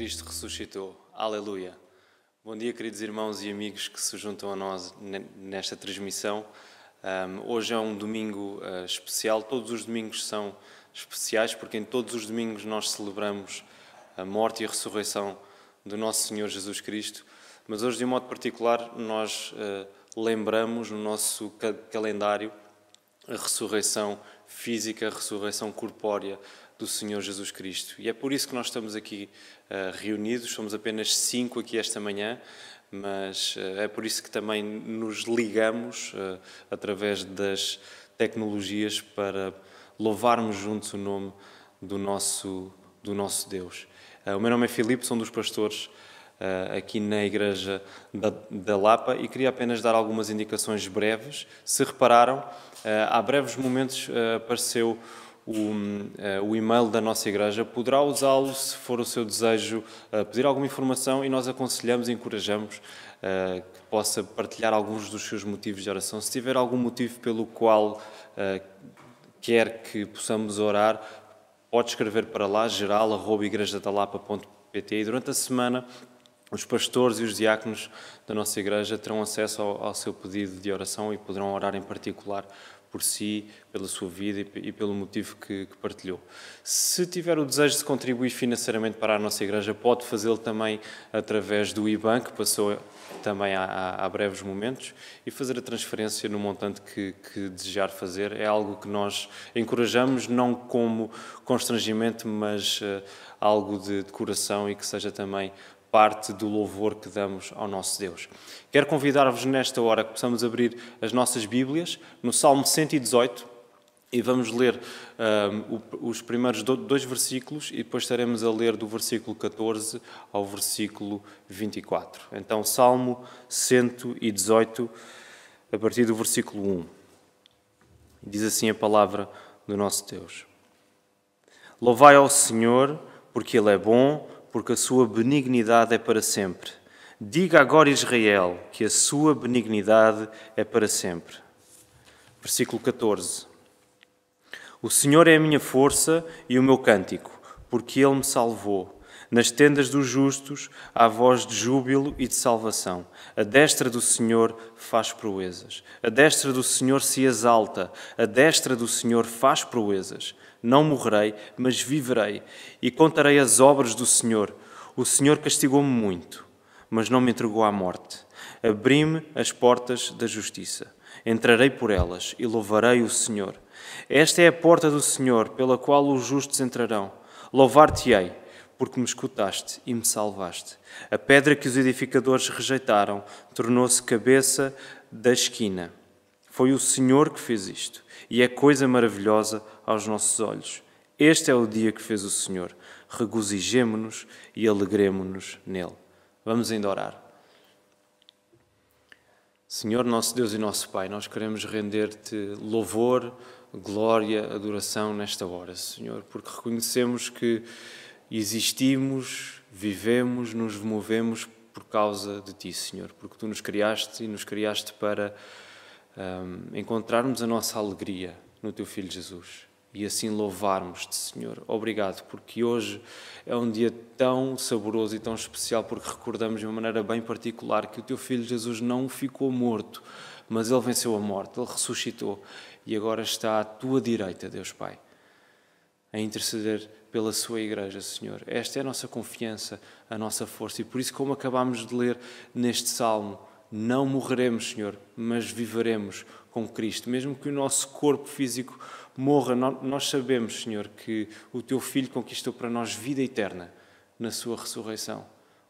Cristo ressuscitou. Aleluia. Bom dia, queridos irmãos e amigos que se juntam a nós nesta transmissão. Hoje é um domingo especial. Todos os domingos são especiais porque em todos os domingos nós celebramos a morte e a ressurreição do nosso Senhor Jesus Cristo. Mas hoje, de um modo particular, nós lembramos no nosso calendário a ressurreição física, a ressurreição corpórea do Senhor Jesus Cristo. E é por isso que nós estamos aqui reunidos, somos apenas 5 aqui esta manhã, mas é por isso que também nos ligamos através das tecnologias para louvarmos juntos o nome do nosso Deus. O meu nome é Filipe, sou um dos pastores aqui na Igreja da Lapa e queria apenas dar algumas indicações breves. Se repararam, há breves momentos apareceu o e-mail da nossa igreja. Poderá usá-lo se for o seu desejo pedir alguma informação e nós aconselhamos e encorajamos que possa partilhar alguns dos seus motivos de oração. Se tiver algum motivo pelo qual quer que possamos orar, pode escrever para lá, geral@igrejadalapa.pt, e durante a semana os pastores e os diáconos da nossa igreja terão acesso ao seu pedido de oração e poderão orar em particular por si, pela sua vida e pelo motivo que partilhou. Se tiver o desejo de contribuir financeiramente para a nossa igreja, pode fazê-lo também através do IBAN, que passou também há breves momentos, e fazer a transferência no montante que desejar fazer. É algo que nós encorajamos, não como constrangimento, mas algo de coração e que seja também parte do louvor que damos ao nosso Deus. Quero convidar-vos nesta hora que possamos abrir as nossas Bíblias no Salmo 118 e vamos ler os primeiros 2 versículos e depois estaremos a ler do versículo 14 ao versículo 24. Então, Salmo 118, a partir do versículo 1. Diz assim a palavra do nosso Deus. Louvai ao Senhor, porque Ele é bom, porque a sua benignidade é para sempre. Diga agora, Israel, que a sua benignidade é para sempre. Versículo 14. O Senhor é a minha força e o meu cântico, porque Ele me salvou. Nas tendas dos justos há voz de júbilo e de salvação. A destra do Senhor faz proezas. A destra do Senhor se exalta. A destra do Senhor faz proezas. Não morrerei, mas viverei, e contarei as obras do Senhor. O Senhor castigou-me muito, mas não me entregou à morte. Abri-me as portas da justiça. Entrarei por elas e louvarei o Senhor. Esta é a porta do Senhor, pela qual os justos entrarão. Louvar-te-ei, porque me escutaste e me salvaste. A pedra que os edificadores rejeitaram tornou-se cabeça da esquina. Foi o Senhor que fez isto, e é coisa maravilhosa aos nossos olhos. Este é o dia que fez o Senhor. Regozijemo-nos e alegremo-nos nele. Vamos ainda orar. Senhor, nosso Deus e nosso Pai, nós queremos render-te louvor, glória, adoração nesta hora, Senhor, porque reconhecemos que existimos, vivemos, nos movemos por causa de Ti, Senhor, porque Tu nos criaste e nos criaste para encontrarmos a nossa alegria no Teu Filho Jesus e assim louvarmos-te, Senhor. Obrigado, porque hoje é um dia tão saboroso e tão especial, porque recordamos de uma maneira bem particular que o Teu Filho Jesus não ficou morto, mas Ele venceu a morte, Ele ressuscitou e agora está à Tua direita, Deus Pai, a interceder pela Sua Igreja, Senhor. Esta é a nossa confiança, a nossa força, e por isso, como acabámos de ler neste Salmo, não morreremos, Senhor, mas viveremos com Cristo. Mesmo que o nosso corpo físico morra, nós sabemos, Senhor, que o Teu Filho conquistou para nós vida eterna na Sua ressurreição.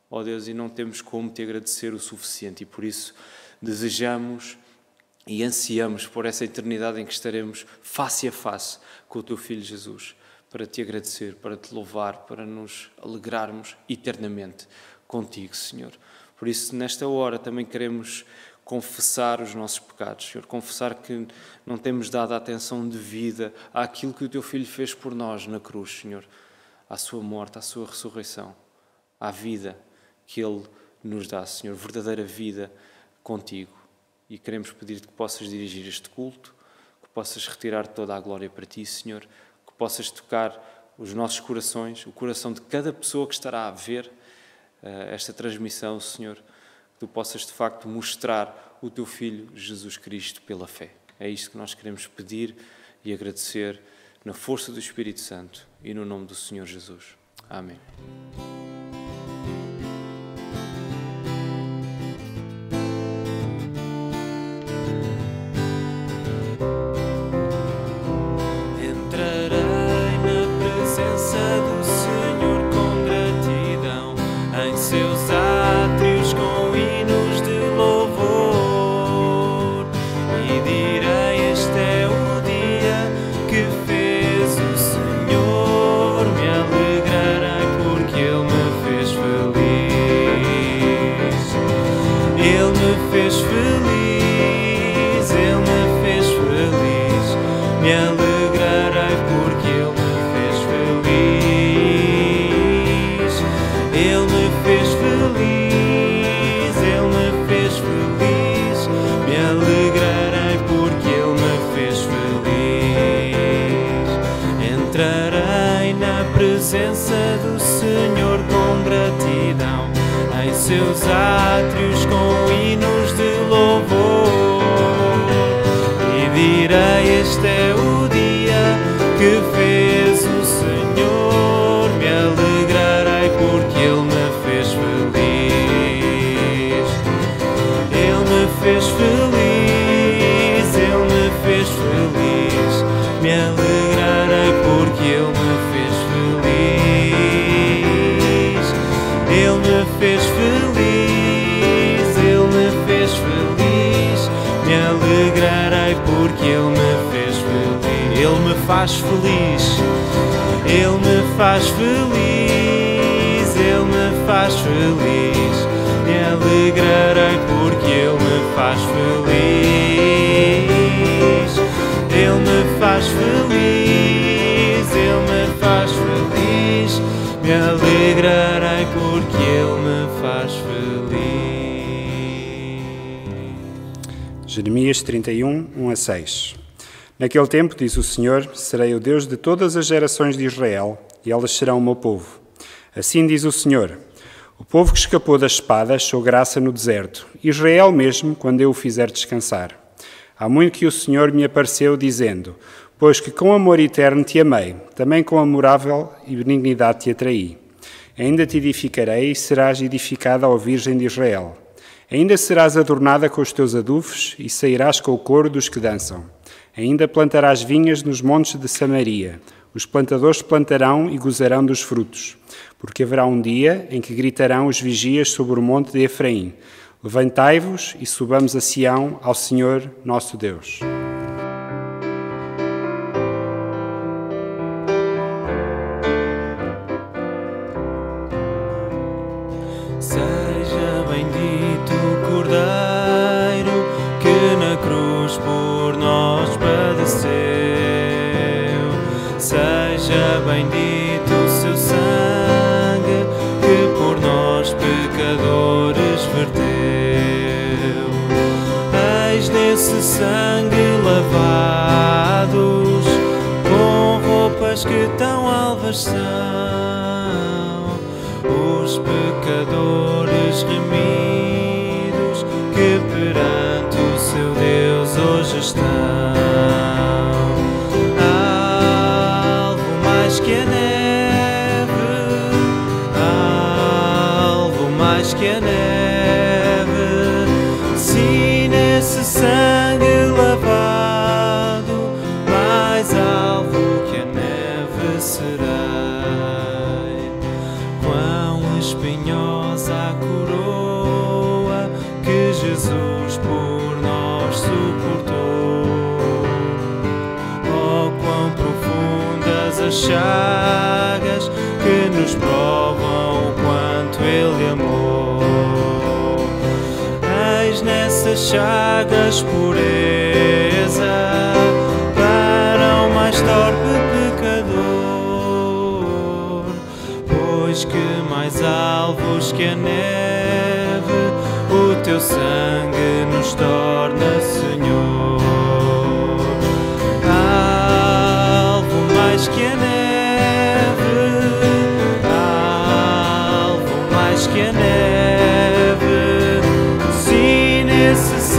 Ó Deus, e não temos como Te agradecer o suficiente, e por isso desejamos e ansiamos por essa eternidade em que estaremos face a face com o Teu Filho Jesus, para Te agradecer, para Te louvar, para nos alegrarmos eternamente contigo, Senhor. Por isso, nesta hora, também queremos confessar os nossos pecados, Senhor. Confessar que não temos dado a atenção devida àquilo que o Teu Filho fez por nós na cruz, Senhor. À Sua morte, à Sua ressurreição, à vida que Ele nos dá, Senhor. Verdadeira vida contigo. E queremos pedir-te que possas dirigir este culto, que possas retirar toda a glória para Ti, Senhor. Que possas tocar os nossos corações, o coração de cada pessoa que estará a ver esta transmissão, Senhor, que Tu possas de facto mostrar o Teu Filho Jesus Cristo pela fé. É isto que nós queremos pedir e agradecer na força do Espírito Santo e no nome do Senhor Jesus. Amém. Entrarei na presença do Senhor com gratidão, em seus átrios com hinos de louvor, e direi: este é o dia que fez o Senhor, me alegrarei porque Ele me fez feliz. Ele me fez feliz, Ele me fez feliz, me alegrarei porque Ele me fez feliz. Ele me fez feliz, Ele me fez feliz, me alegrarei porque Ele me fez feliz. Entrarei na presença do Senhor com gratidão, em seus átrios com hinos de louvor, e direi: este é o dia que fez o Senhor, me alegrarei porque Ele me fez feliz. Ele me fez feliz, Ele me fez feliz, me alegrarei porque Ele me fez feliz. Ele me fez feliz, Ele me fez feliz, me alegrarei porque Ele me fez feliz. Ele me faz feliz, Ele me faz feliz, Ele me faz feliz, me alegrarei porque Ele me faz feliz. Ele me faz feliz, Ele me faz feliz, me alegrarei porque Ele me faz feliz. Jeremias 31, 1-6. Naquele tempo, diz o Senhor, serei o Deus de todas as gerações de Israel, e elas serão o meu povo. Assim diz o Senhor, o povo que escapou da espada achou graça no deserto, Israel mesmo, quando eu o fizer descansar. Há muito que o Senhor me apareceu, dizendo, pois que com amor eterno te amei, também com amorável e benignidade te atraí. Ainda te edificarei e serás edificada, ó Virgem de Israel. Ainda serás adornada com os teus adufes e sairás com o coro dos que dançam. Ainda plantarás vinhas nos montes de Samaria. Os plantadores plantarão e gozarão dos frutos. Porque haverá um dia em que gritarão os vigias sobre o monte de Efraim. Levantai-vos e subamos a Sião ao Senhor nosso Deus. Seja bendito o Cordeiro que na cruz por nós padeceu. Seja bendito o seu sangue que por nós pecadores verteu. Eis nesse sangue lavados com roupas que tão alvas são, os pecadores remidos que perante o seu Deus hoje estão. Alvo mais que a neve, alvo mais que a neve, se nesse sangue lavado, mais alvo que a neve serei. Espinhosa a coroa que Jesus por nós suportou. Oh, quão profundas as chagas que nos provam o quanto Ele amou. Eis nessas chagas pureza para o mais torpe pecador, pois que mais alvos que a neve, o teu sangue nos torna, Senhor. Alvo mais que a neve, alvo mais que a neve,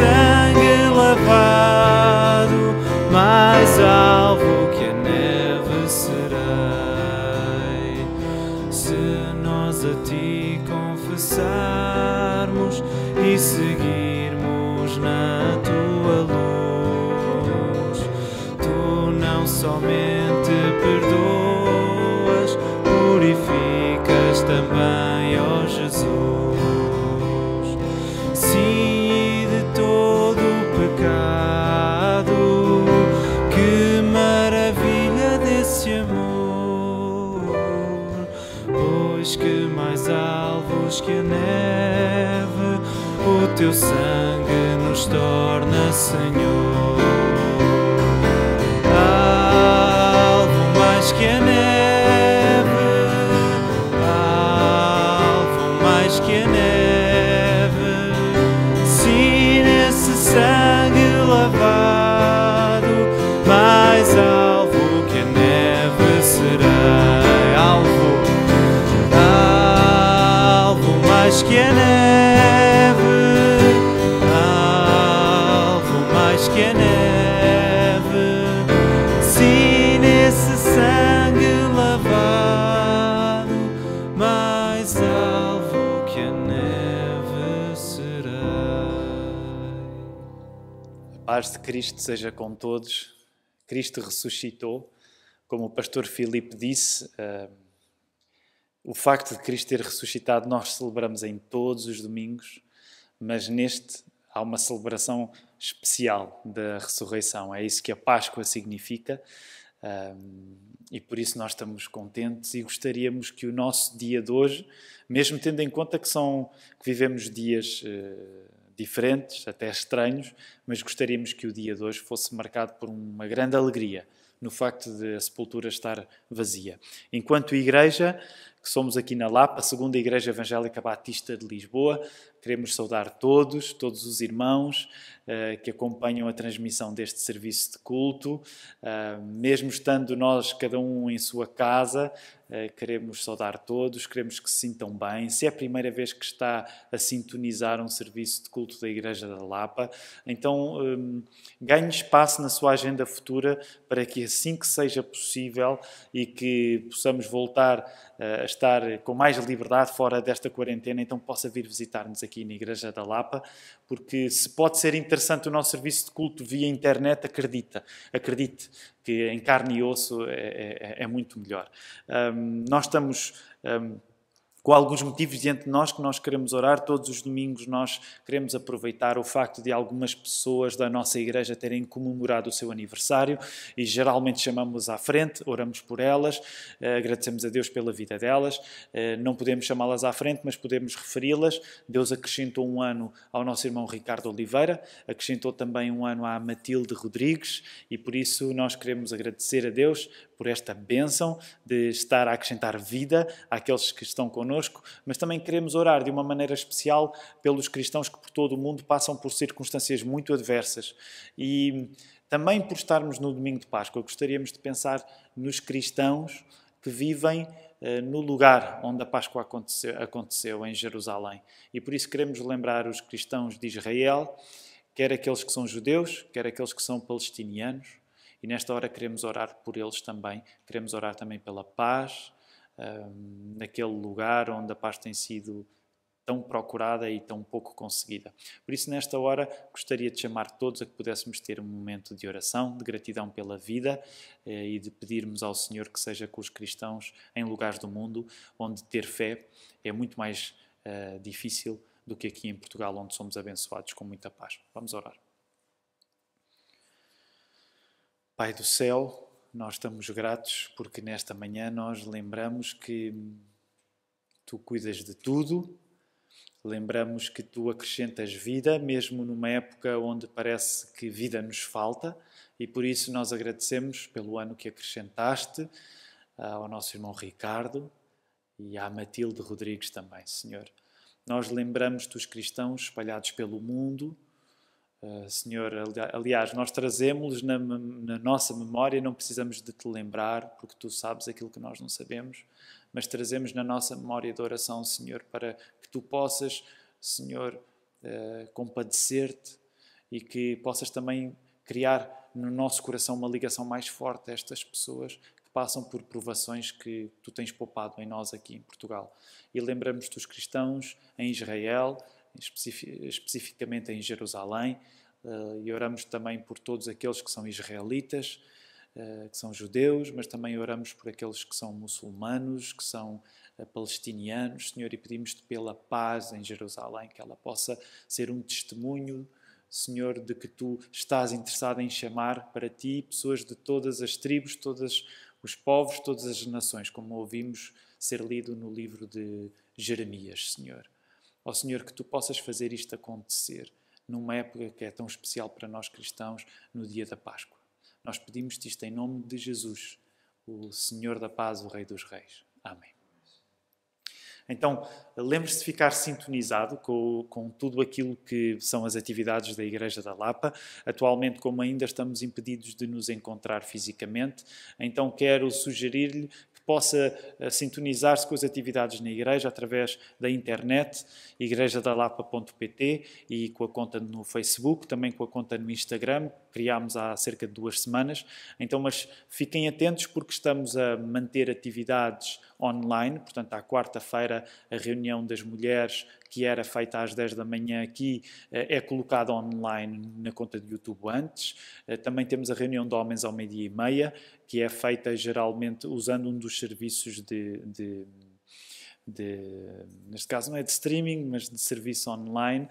sangue lavado, mais alvo que a neve serei. Se nós a ti confessarmos e seguirmos na tua luz, tu não somente perdoas, purificas também, ó Jesus. Sim, de todo o pecado, que maravilha desse amor, pois que mais alvos que a neve, o teu sangue nos torna, Senhor. Alvo mais que a neve, alvo mais que a neve, sim, nesse sangue lavado, mais alvo que a neve serei. Alvo mais que a neve, alvo mais que a neve, sim, nesse sangue lavado, mais alvo que a neve serei. A paz de Cristo seja com todos. Cristo ressuscitou. Como o pastor Filipe disse, o facto de Cristo ter ressuscitado nós celebramos em todos os domingos, mas neste há uma celebração especial da ressurreição. É isso que a Páscoa significa, e por isso nós estamos contentes e gostaríamos que o nosso dia de hoje, mesmo tendo em conta que vivemos dias diferentes, até estranhos, mas gostaríamos que o dia de hoje fosse marcado por uma grande alegria no facto de a sepultura estar vazia. Enquanto igreja, que somos aqui na Lapa, a segunda Igreja Evangélica Batista de Lisboa, queremos saudar todos os irmãos que acompanham a transmissão deste serviço de culto. Mesmo estando nós, cada um em sua casa, queremos saudar todos, queremos que se sintam bem. Se é a primeira vez que está a sintonizar um serviço de culto da Igreja da Lapa, então ganhe espaço na sua agenda futura para que assim que seja possível e que possamos voltar a estar com mais liberdade fora desta quarentena, então possa vir visitar-nos aqui na Igreja da Lapa, porque se pode ser interessante o nosso serviço de culto via internet, acredite que em carne e osso é muito melhor. Nós estamos com alguns motivos diante de nós que nós queremos orar. Todos os domingos nós queremos aproveitar o facto de algumas pessoas da nossa igreja terem comemorado o seu aniversário e geralmente chamamos-las à frente, oramos por elas, agradecemos a Deus pela vida delas. Não podemos chamá-las à frente, mas podemos referi-las. Deus acrescentou um ano ao nosso irmão Ricardo Oliveira, acrescentou também um ano à Matilde Rodrigues e por isso nós queremos agradecer a Deus por esta bênção de estar a acrescentar vida àqueles que estão connosco, mas também queremos orar de uma maneira especial pelos cristãos que por todo o mundo passam por circunstâncias muito adversas e também por estarmos no domingo de Páscoa. Gostaríamos de pensar nos cristãos que vivem no lugar onde a Páscoa aconteceu, em Jerusalém. E por isso queremos lembrar os cristãos de Israel, quer aqueles que são judeus, quer aqueles que são palestinianos. E nesta hora queremos orar por eles também. Queremos orar também pela paz, naquele lugar onde a paz tem sido tão procurada e tão pouco conseguida. Por isso, nesta hora, gostaria de chamar todos a que pudéssemos ter um momento de oração, de gratidão pela vida e de pedirmos ao Senhor que seja com os cristãos em lugares do mundo onde ter fé é muito mais difícil do que aqui em Portugal, onde somos abençoados com muita paz. Vamos orar. Pai do céu, nós estamos gratos porque nesta manhã nós lembramos que Tu cuidas de tudo, lembramos que Tu acrescentas vida, mesmo numa época onde parece que vida nos falta, e por isso nós agradecemos pelo ano que acrescentaste ao nosso irmão Ricardo e à Matilde Rodrigues também, Senhor. Nós lembramos-te os cristãos espalhados pelo mundo, Senhor, aliás, nós trazemos-los na nossa memória, não precisamos de te lembrar, porque Tu sabes aquilo que nós não sabemos, mas trazemos na nossa memória de oração, Senhor, para que Tu possas, Senhor, compadecer-te e que possas também criar no nosso coração uma ligação mais forte a estas pessoas que passam por provações que tu tens poupado em nós aqui em Portugal. E lembramos dos cristãos em Israel, especificamente em Jerusalém, e oramos também por todos aqueles que são israelitas, que são judeus, mas também oramos por aqueles que são muçulmanos, que são palestinianos, Senhor, e pedimos-te pela paz em Jerusalém, que ela possa ser um testemunho, Senhor, de que tu estás interessado em chamar para ti pessoas de todas as tribos, todos os povos, todas as nações, como ouvimos ser lido no livro de Jeremias, Senhor. Ó Senhor, que tu possas fazer isto acontecer numa época que é tão especial para nós cristãos, no dia da Páscoa. Nós pedimos-te isto em nome de Jesus, o Senhor da paz, o Rei dos Reis. Amém. Então, lembre-se de ficar sintonizado com tudo aquilo que são as atividades da Igreja da Lapa. Atualmente, como ainda estamos impedidos de nos encontrar fisicamente, então quero sugerir-lhe que possa sintonizar-se com as atividades na Igreja através da internet, igrejadalapa.pt, e com a conta no Facebook, também com a conta no Instagram, criámos há cerca de 2 semanas. Então, mas fiquem atentos porque estamos a manter atividades online, portanto, à quarta-feira a reunião das mulheres, que era feita às 10 da manhã aqui, é colocada online na conta de YouTube antes. Também temos a reunião de homens ao 12h30, que é feita geralmente usando um dos serviços neste caso não é de streaming, mas de serviço online.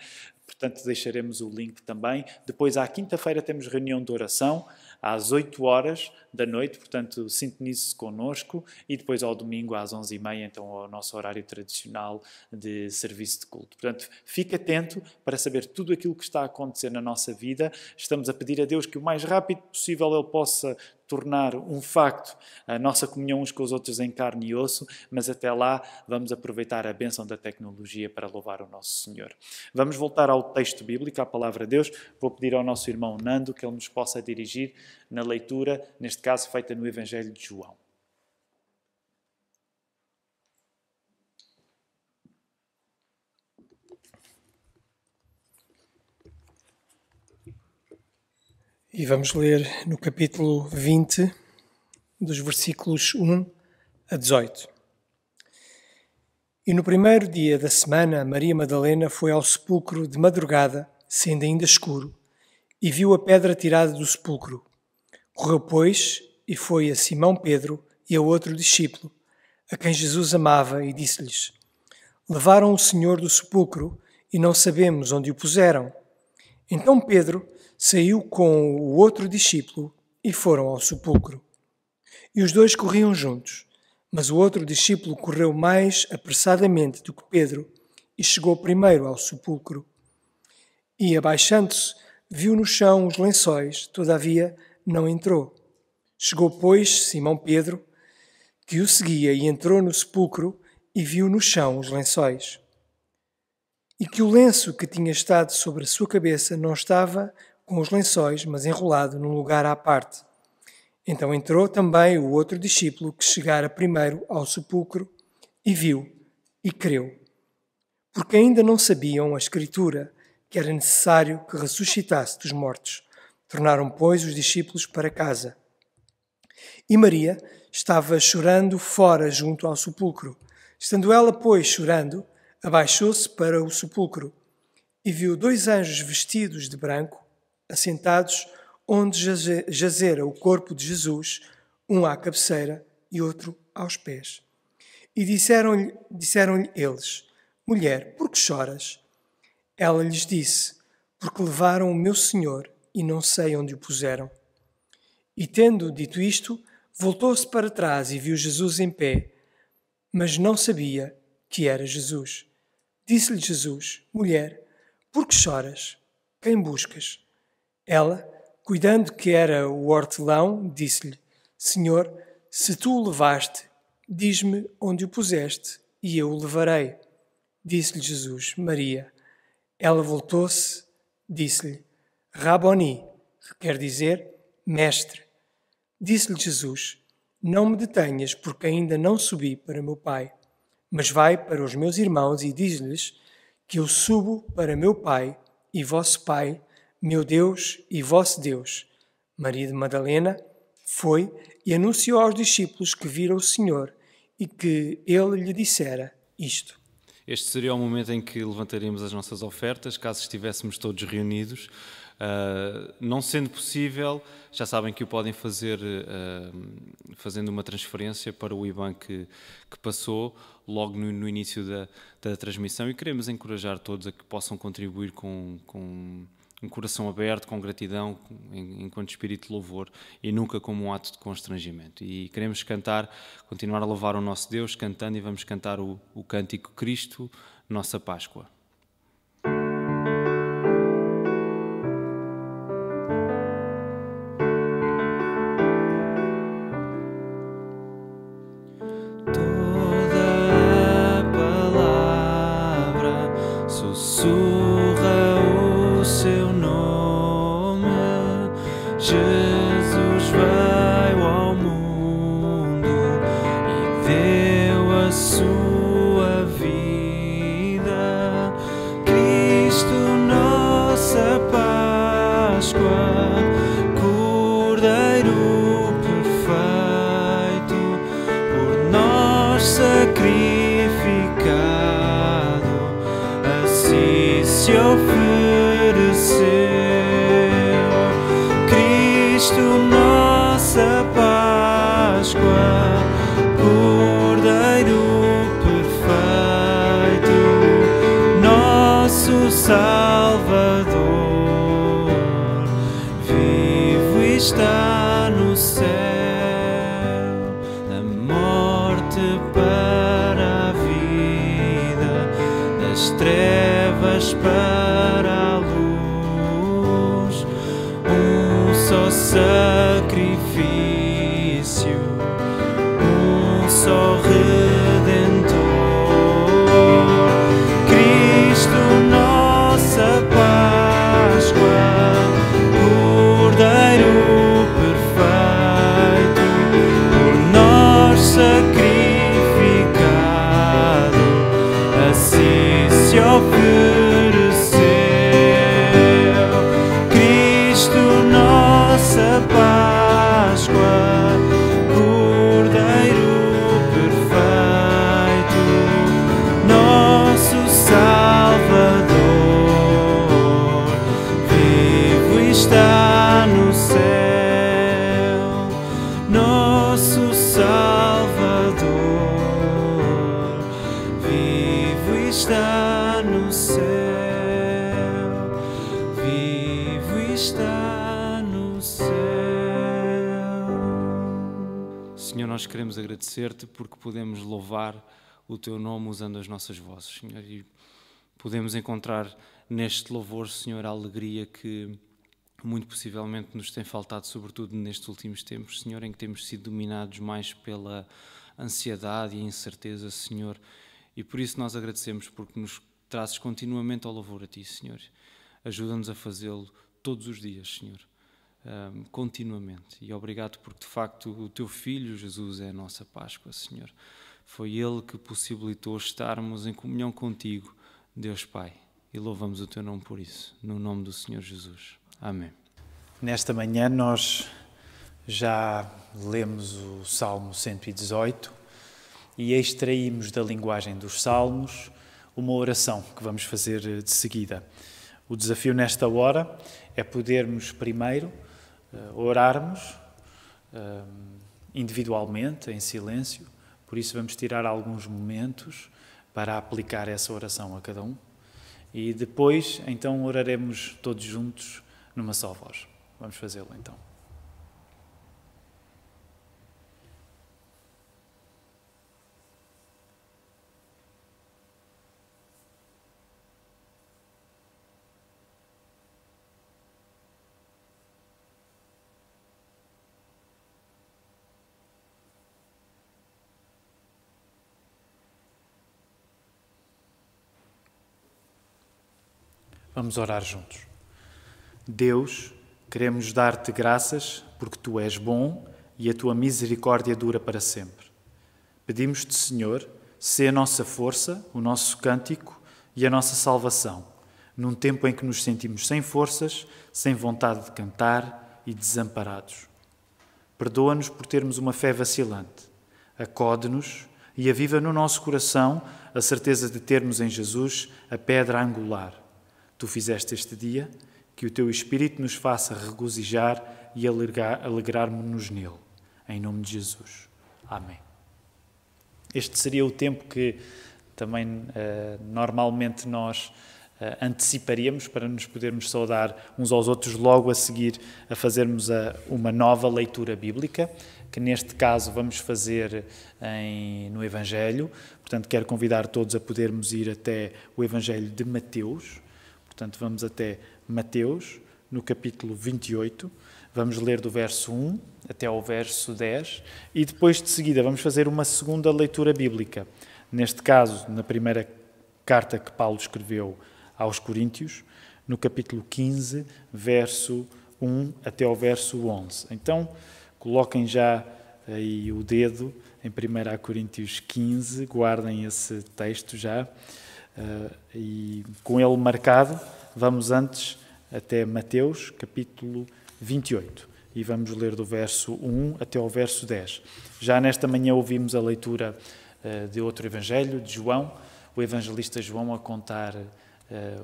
Portanto, deixaremos o link também. Depois, à quinta-feira, temos reunião de oração, às 8h da noite, portanto, sintonize-se connosco. E depois, ao domingo, às 11h30, então, ao nosso horário tradicional de serviço de culto. Portanto, fique atento para saber tudo aquilo que está a acontecer na nossa vida. Estamos a pedir a Deus que o mais rápido possível Ele possa tornar um facto a nossa comunhão uns com os outros em carne e osso, mas até lá vamos aproveitar a bênção da tecnologia para louvar o nosso Senhor. Vamos voltar ao texto bíblico, à palavra de Deus. Vou pedir ao nosso irmão Nando que ele nos possa dirigir na leitura, neste caso feita no Evangelho de João. E vamos ler no capítulo 20, dos versículos 1 a 18. E no primeiro dia da semana, Maria Madalena foi ao sepulcro de madrugada, sendo ainda escuro, e viu a pedra tirada do sepulcro. Correu, pois, e foi a Simão Pedro e a outro discípulo, a quem Jesus amava, e disse-lhes: Levaram o Senhor do sepulcro, e não sabemos onde o puseram. Então Pedro saiu com o outro discípulo e foram ao sepulcro. E os dois corriam juntos, mas o outro discípulo correu mais apressadamente do que Pedro e chegou primeiro ao sepulcro. E, abaixando-se, viu no chão os lençóis, todavia não entrou. Chegou, pois, Simão Pedro, que o seguia, e entrou no sepulcro e viu no chão os lençóis. E que o lenço que tinha estado sobre a sua cabeça não estava com os lençóis, mas enrolado num lugar à parte. Então entrou também o outro discípulo que chegara primeiro ao sepulcro e viu e creu. Porque ainda não sabiam a Escritura que era necessário que ressuscitasse dos mortos. Tornaram, pois, os discípulos para casa. E Maria estava chorando fora junto ao sepulcro. Estando ela, pois, chorando, abaixou-se para o sepulcro e viu 2 anjos vestidos de branco, assentados onde jazera o corpo de Jesus, um à cabeceira e outro aos pés. E disseram-lhe eles: Mulher, por que choras? Ela lhes disse: Porque levaram o meu Senhor e não sei onde o puseram. E tendo dito isto, voltou-se para trás e viu Jesus em pé, mas não sabia que era Jesus. Disse-lhe Jesus: Mulher, por que choras? Quem buscas? Ela, cuidando que era o hortelão, disse-lhe: Senhor, se tu o levaste, diz-me onde o puseste, e eu o levarei. Disse-lhe Jesus: Maria. Ela voltou-se, disse-lhe: Raboni, que quer dizer mestre. Disse-lhe Jesus: Não me detenhas, porque ainda não subi para meu Pai, mas vai para os meus irmãos e diz-lhes que eu subo para meu Pai e vosso Pai, meu Deus e vosso Deus. Maria de Madalena foi e anunciou aos discípulos que viram o Senhor e que ele lhe dissera isto. Este seria o momento em que levantaríamos as nossas ofertas, caso estivéssemos todos reunidos. Não sendo possível, já sabem que o podem fazer fazendo uma transferência para o IBAN que passou logo no início da transmissão, e queremos encorajar todos a que possam contribuir com um coração aberto, com gratidão, enquanto espírito de louvor, e nunca como um ato de constrangimento. E queremos continuar a louvar o nosso Deus, cantando, e vamos cantar o cântico Cristo, Nossa Páscoa. Queremos agradecer-te porque podemos louvar o teu nome usando as nossas vozes, Senhor, e podemos encontrar neste louvor, Senhor, a alegria que muito possivelmente nos tem faltado, sobretudo nestes últimos tempos, Senhor, em que temos sido dominados mais pela ansiedade e incerteza, Senhor, e por isso nós agradecemos porque nos trazes continuamente ao louvor a Ti, Senhor. Ajuda-nos a fazê-lo todos os dias, Senhor. Continuamente, e obrigado porque de facto o teu Filho Jesus é a nossa Páscoa, Senhor. Foi Ele que possibilitou estarmos em comunhão contigo, Deus Pai, e louvamos o teu nome por isso, no nome do Senhor Jesus. Amém. Nesta manhã nós já lemos o Salmo 118 e extraímos da linguagem dos Salmos uma oração que vamos fazer de seguida. O desafio nesta hora é podermos primeiro orarmos individualmente, em silêncio, por isso vamos tirar alguns momentos para aplicar essa oração a cada um e depois então oraremos todos juntos numa só voz. Vamos fazê-lo então. Vamos orar juntos. Deus, queremos dar-te graças porque Tu és bom e a Tua misericórdia dura para sempre. Pedimos-te, Senhor, sê a nossa força, o nosso cântico e a nossa salvação. num tempo em que nos sentimos sem forças, sem vontade de cantar e desamparados. Perdoa-nos por termos uma fé vacilante. Acode-nos e aviva no nosso coração a certeza de termos em Jesus a pedra angular. Tu fizeste este dia, que o teu Espírito nos faça regozijar e alegrar-nos nele. Em nome de Jesus. Amém. Este seria o tempo que também normalmente nós anteciparíamos para nos podermos saudar uns aos outros logo a seguir a fazermos uma nova leitura bíblica, que neste caso vamos fazer no Evangelho. Portanto, quero convidar todos a podermos ir até o Evangelho de Mateus. Portanto, vamos até Mateus, no capítulo 28. Vamos ler do verso 1 até ao verso 10 e depois de seguida vamos fazer uma segunda leitura bíblica. Neste caso, na primeira carta que Paulo escreveu aos Coríntios, no capítulo 15, verso 1 até ao verso 11. Então, coloquem já aí o dedo em 1 Coríntios 15, guardem esse texto já, e com ele marcado, vamos antes até Mateus, capítulo 28, e vamos ler do verso 1 até ao verso 10. Já nesta manhã ouvimos a leitura de outro evangelho, de João, o evangelista João a contar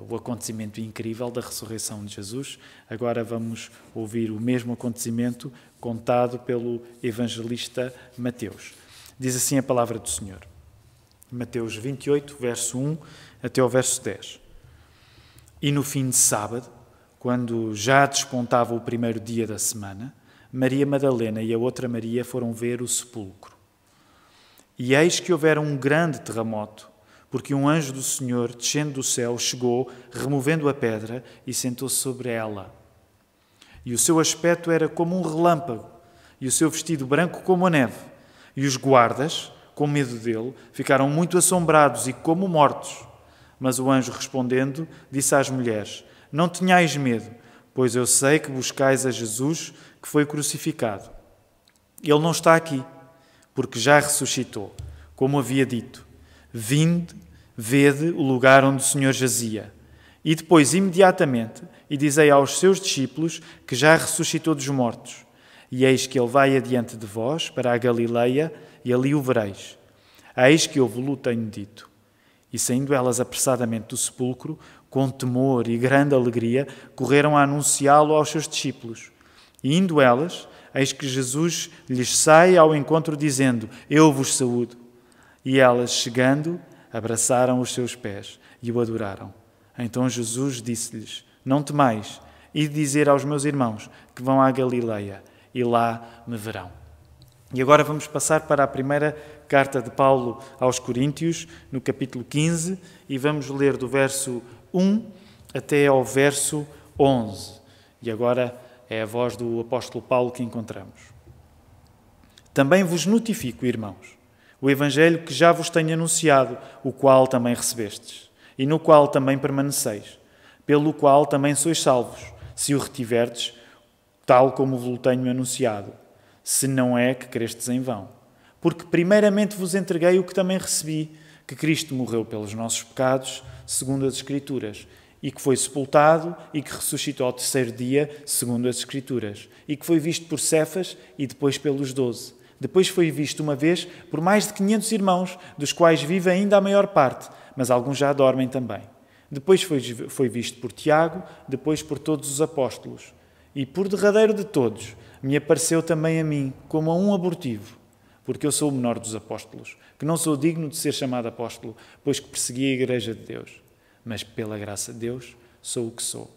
o acontecimento incrível da ressurreição de Jesus. Agora vamos ouvir o mesmo acontecimento contado pelo evangelista Mateus. Diz assim a palavra do Senhor. Mateus 28, verso 1 até ao verso 10. E no fim de sábado, quando já despontava o primeiro dia da semana, Maria Madalena e a outra Maria foram ver o sepulcro. E eis que houvera um grande terremoto, porque um anjo do Senhor, descendo do céu, chegou, removendo a pedra, e sentou-se sobre ela. E o seu aspecto era como um relâmpago, e o seu vestido branco como a neve. E os guardas, com medo dele, ficaram muito assombrados e como mortos. Mas o anjo, respondendo, disse às mulheres: Não tenhais medo, pois eu sei que buscais a Jesus, que foi crucificado. Ele não está aqui, porque já ressuscitou, como havia dito. Vinde, vede o lugar onde o Senhor jazia. E depois, imediatamente, e dizei aos seus discípulos que já ressuscitou dos mortos. E eis que ele vai adiante de vós para a Galileia, e ali o vereis. Eis que eu vos tenho dito. E saindo elas apressadamente do sepulcro, com temor e grande alegria, correram a anunciá-lo aos seus discípulos. E indo elas, eis que Jesus lhes sai ao encontro, dizendo: Eu vos saúdo. E elas, chegando, abraçaram os seus pés e o adoraram. Então Jesus disse-lhes: Não temais, ide dizer aos meus irmãos que vão à Galileia, e lá me verão. E agora vamos passar para a primeira carta de Paulo aos Coríntios, no capítulo 15, e vamos ler do verso 1 até ao verso 11. E agora é a voz do apóstolo Paulo que encontramos. Também vos notifico, irmãos, o evangelho que já vos tenho anunciado, o qual também recebestes, e no qual também permaneceis, pelo qual também sois salvos, se o retiverdes, tal como vos tenho anunciado, se não é que crestes em vão. Porque primeiramente vos entreguei o que também recebi, que Cristo morreu pelos nossos pecados, segundo as Escrituras, e que foi sepultado e que ressuscitou ao terceiro dia, segundo as Escrituras, e que foi visto por Cefas e depois pelos 12. Depois foi visto uma vez por mais de 500 irmãos, dos quais vive ainda a maior parte, mas alguns já dormem também. Depois foi visto por Tiago, depois por todos os apóstolos. E por derradeiro de todos, me apareceu também a mim, como a um abortivo, porque eu sou o menor dos apóstolos, que não sou digno de ser chamado apóstolo, pois que persegui a Igreja de Deus. Mas pela graça de Deus sou o que sou.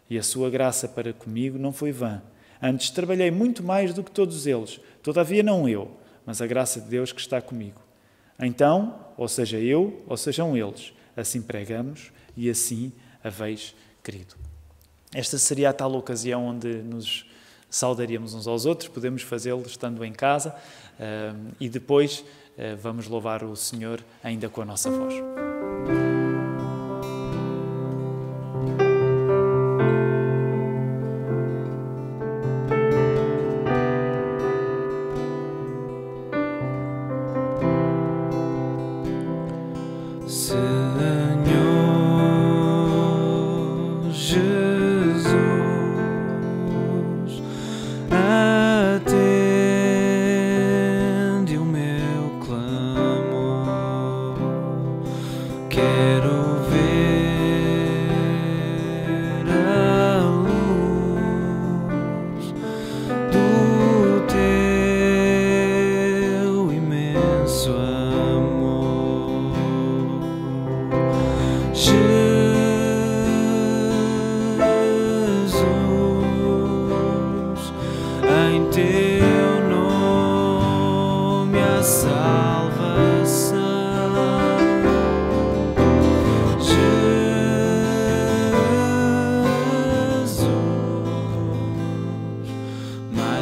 E a sua graça para comigo não foi vã. Antes trabalhei muito mais do que todos eles, todavia não eu, mas a graça de Deus que está comigo. Então, ou seja eu, ou sejam eles, assim pregamos e assim haveis querido. Esta seria a tal ocasião onde nos saudaríamos uns aos outros, podemos fazê-lo estando em casa e depois vamos louvar o Senhor ainda com a nossa voz. Senhor,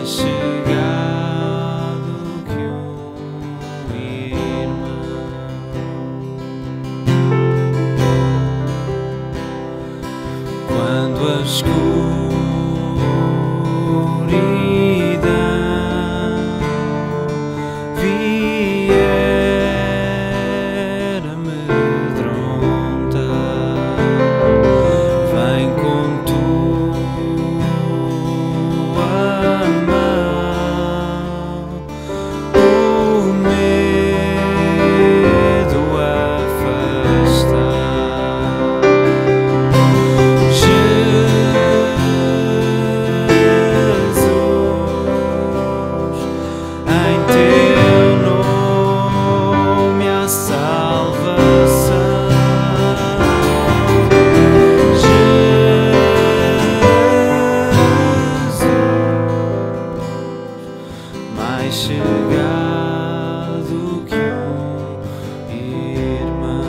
mais chegado que um irmão. Quando a escuridão vier amedrontar, vem com tua mão o medo afastar. Jesus, em teu nome há salvação. Jesus, mais chegado que um irmão.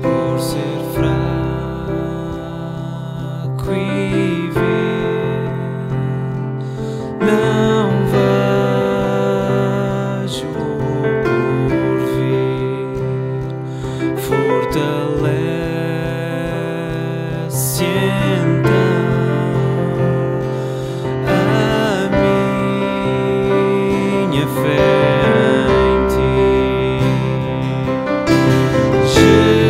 Por ser fraco e vil, não vejo o porvir. Fortalece então a minha fé em ti. Jesus,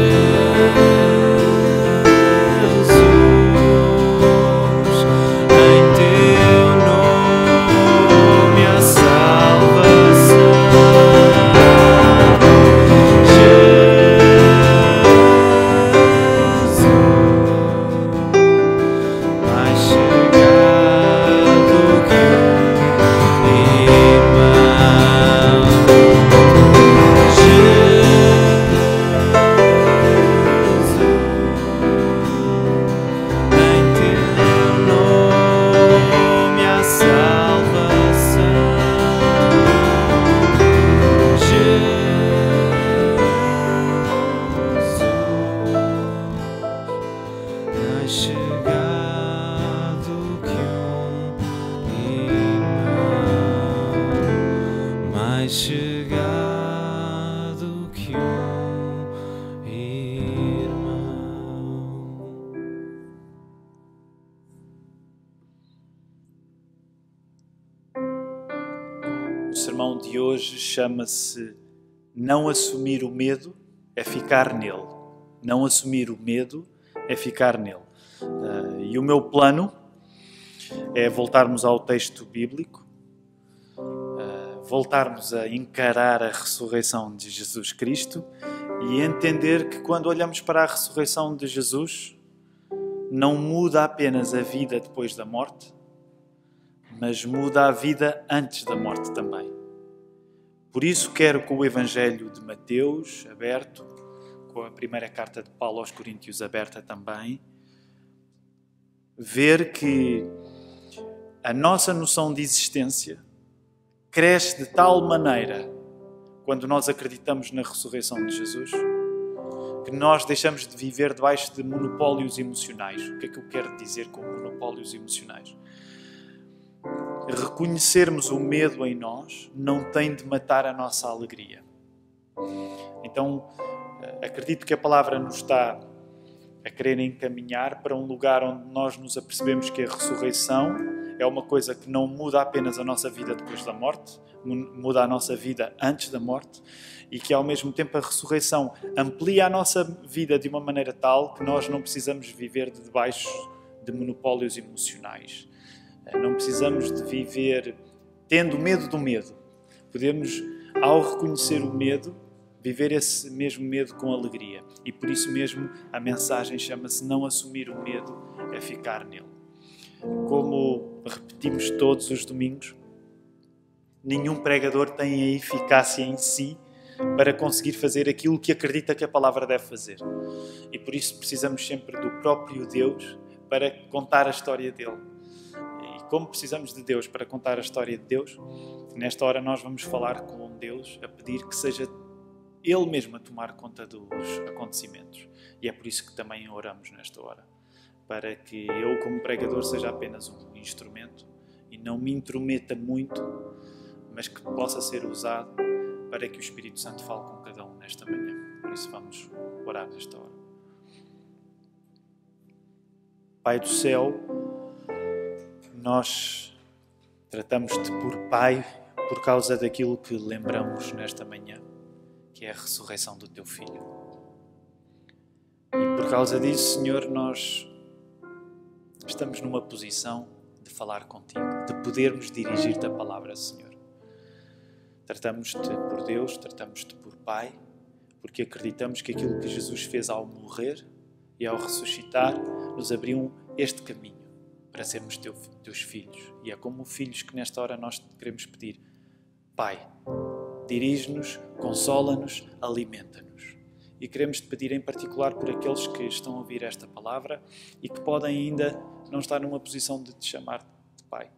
em teu nome há salvação. Jesus, mais chegado que um irmão. Jesus, em teu nome há salvação. Jesus, mais chegado que um irmão, mais chegado que um irmão. O sermão de hoje chama-se Não assumir o medo é ficar nele. Não assumir o medo é ficar nele. E o meu plano é voltarmos ao texto bíblico, voltarmos a encarar a ressurreição de Jesus Cristo e entender que quando olhamos para a ressurreição de Jesus, não muda apenas a vida depois da morte, mas muda a vida antes da morte também. Por isso quero, com o Evangelho de Mateus aberto, com a primeira carta de Paulo aos Coríntios aberta também, ver que a nossa noção de existência cresce de tal maneira quando nós acreditamos na ressurreição de Jesus, que nós deixamos de viver debaixo de monopólios emocionais. O que é que eu quero dizer com monopólios emocionais? Reconhecermos o medo em nós não tem de matar a nossa alegria. Então, acredito que a palavra nos está a querer encaminhar para um lugar onde nós nos apercebemos que a ressurreição é uma coisa que não muda apenas a nossa vida depois da morte, muda a nossa vida antes da morte, e que ao mesmo tempo a ressurreição amplia a nossa vida de uma maneira tal que nós não precisamos viver debaixo de monopólios emocionais. Não precisamos de viver tendo medo do medo. Podemos, ao reconhecer o medo, viver esse mesmo medo com alegria. E por isso mesmo a mensagem chama-se Não assumir o medo é ficar nele. Como repetimos todos os domingos, nenhum pregador tem a eficácia em si para conseguir fazer aquilo que acredita que a palavra deve fazer. E por isso precisamos sempre do próprio Deus para contar a história dele. E como precisamos de Deus para contar a história de Deus, nesta hora nós vamos falar com Deus, a pedir que seja Ele mesmo a tomar conta dos acontecimentos. E é por isso que também oramos nesta hora. para que eu, como pregador, seja apenas um instrumento e não me intrometa muito, mas que possa ser usado para que o Espírito Santo fale com cada um nesta manhã. Por isso vamos orar nesta hora. Pai do céu, nós tratamos-te por Pai por causa daquilo que lembramos nesta manhã, que é a ressurreição do teu Filho. E por causa disso, Senhor, nós estamos numa posição de falar contigo, de podermos dirigir-te a palavra, Senhor. Tratamos-te por Deus, tratamos-te por Pai, porque acreditamos que aquilo que Jesus fez ao morrer e ao ressuscitar nos abriu este caminho para sermos teus filhos. E é como filhos que nesta hora nós te queremos pedir: Pai, dirige-nos, consola-nos, alimenta-nos. E queremos te pedir em particular por aqueles que estão a ouvir esta palavra e que podem ainda não estar numa posição de te chamar de Pai.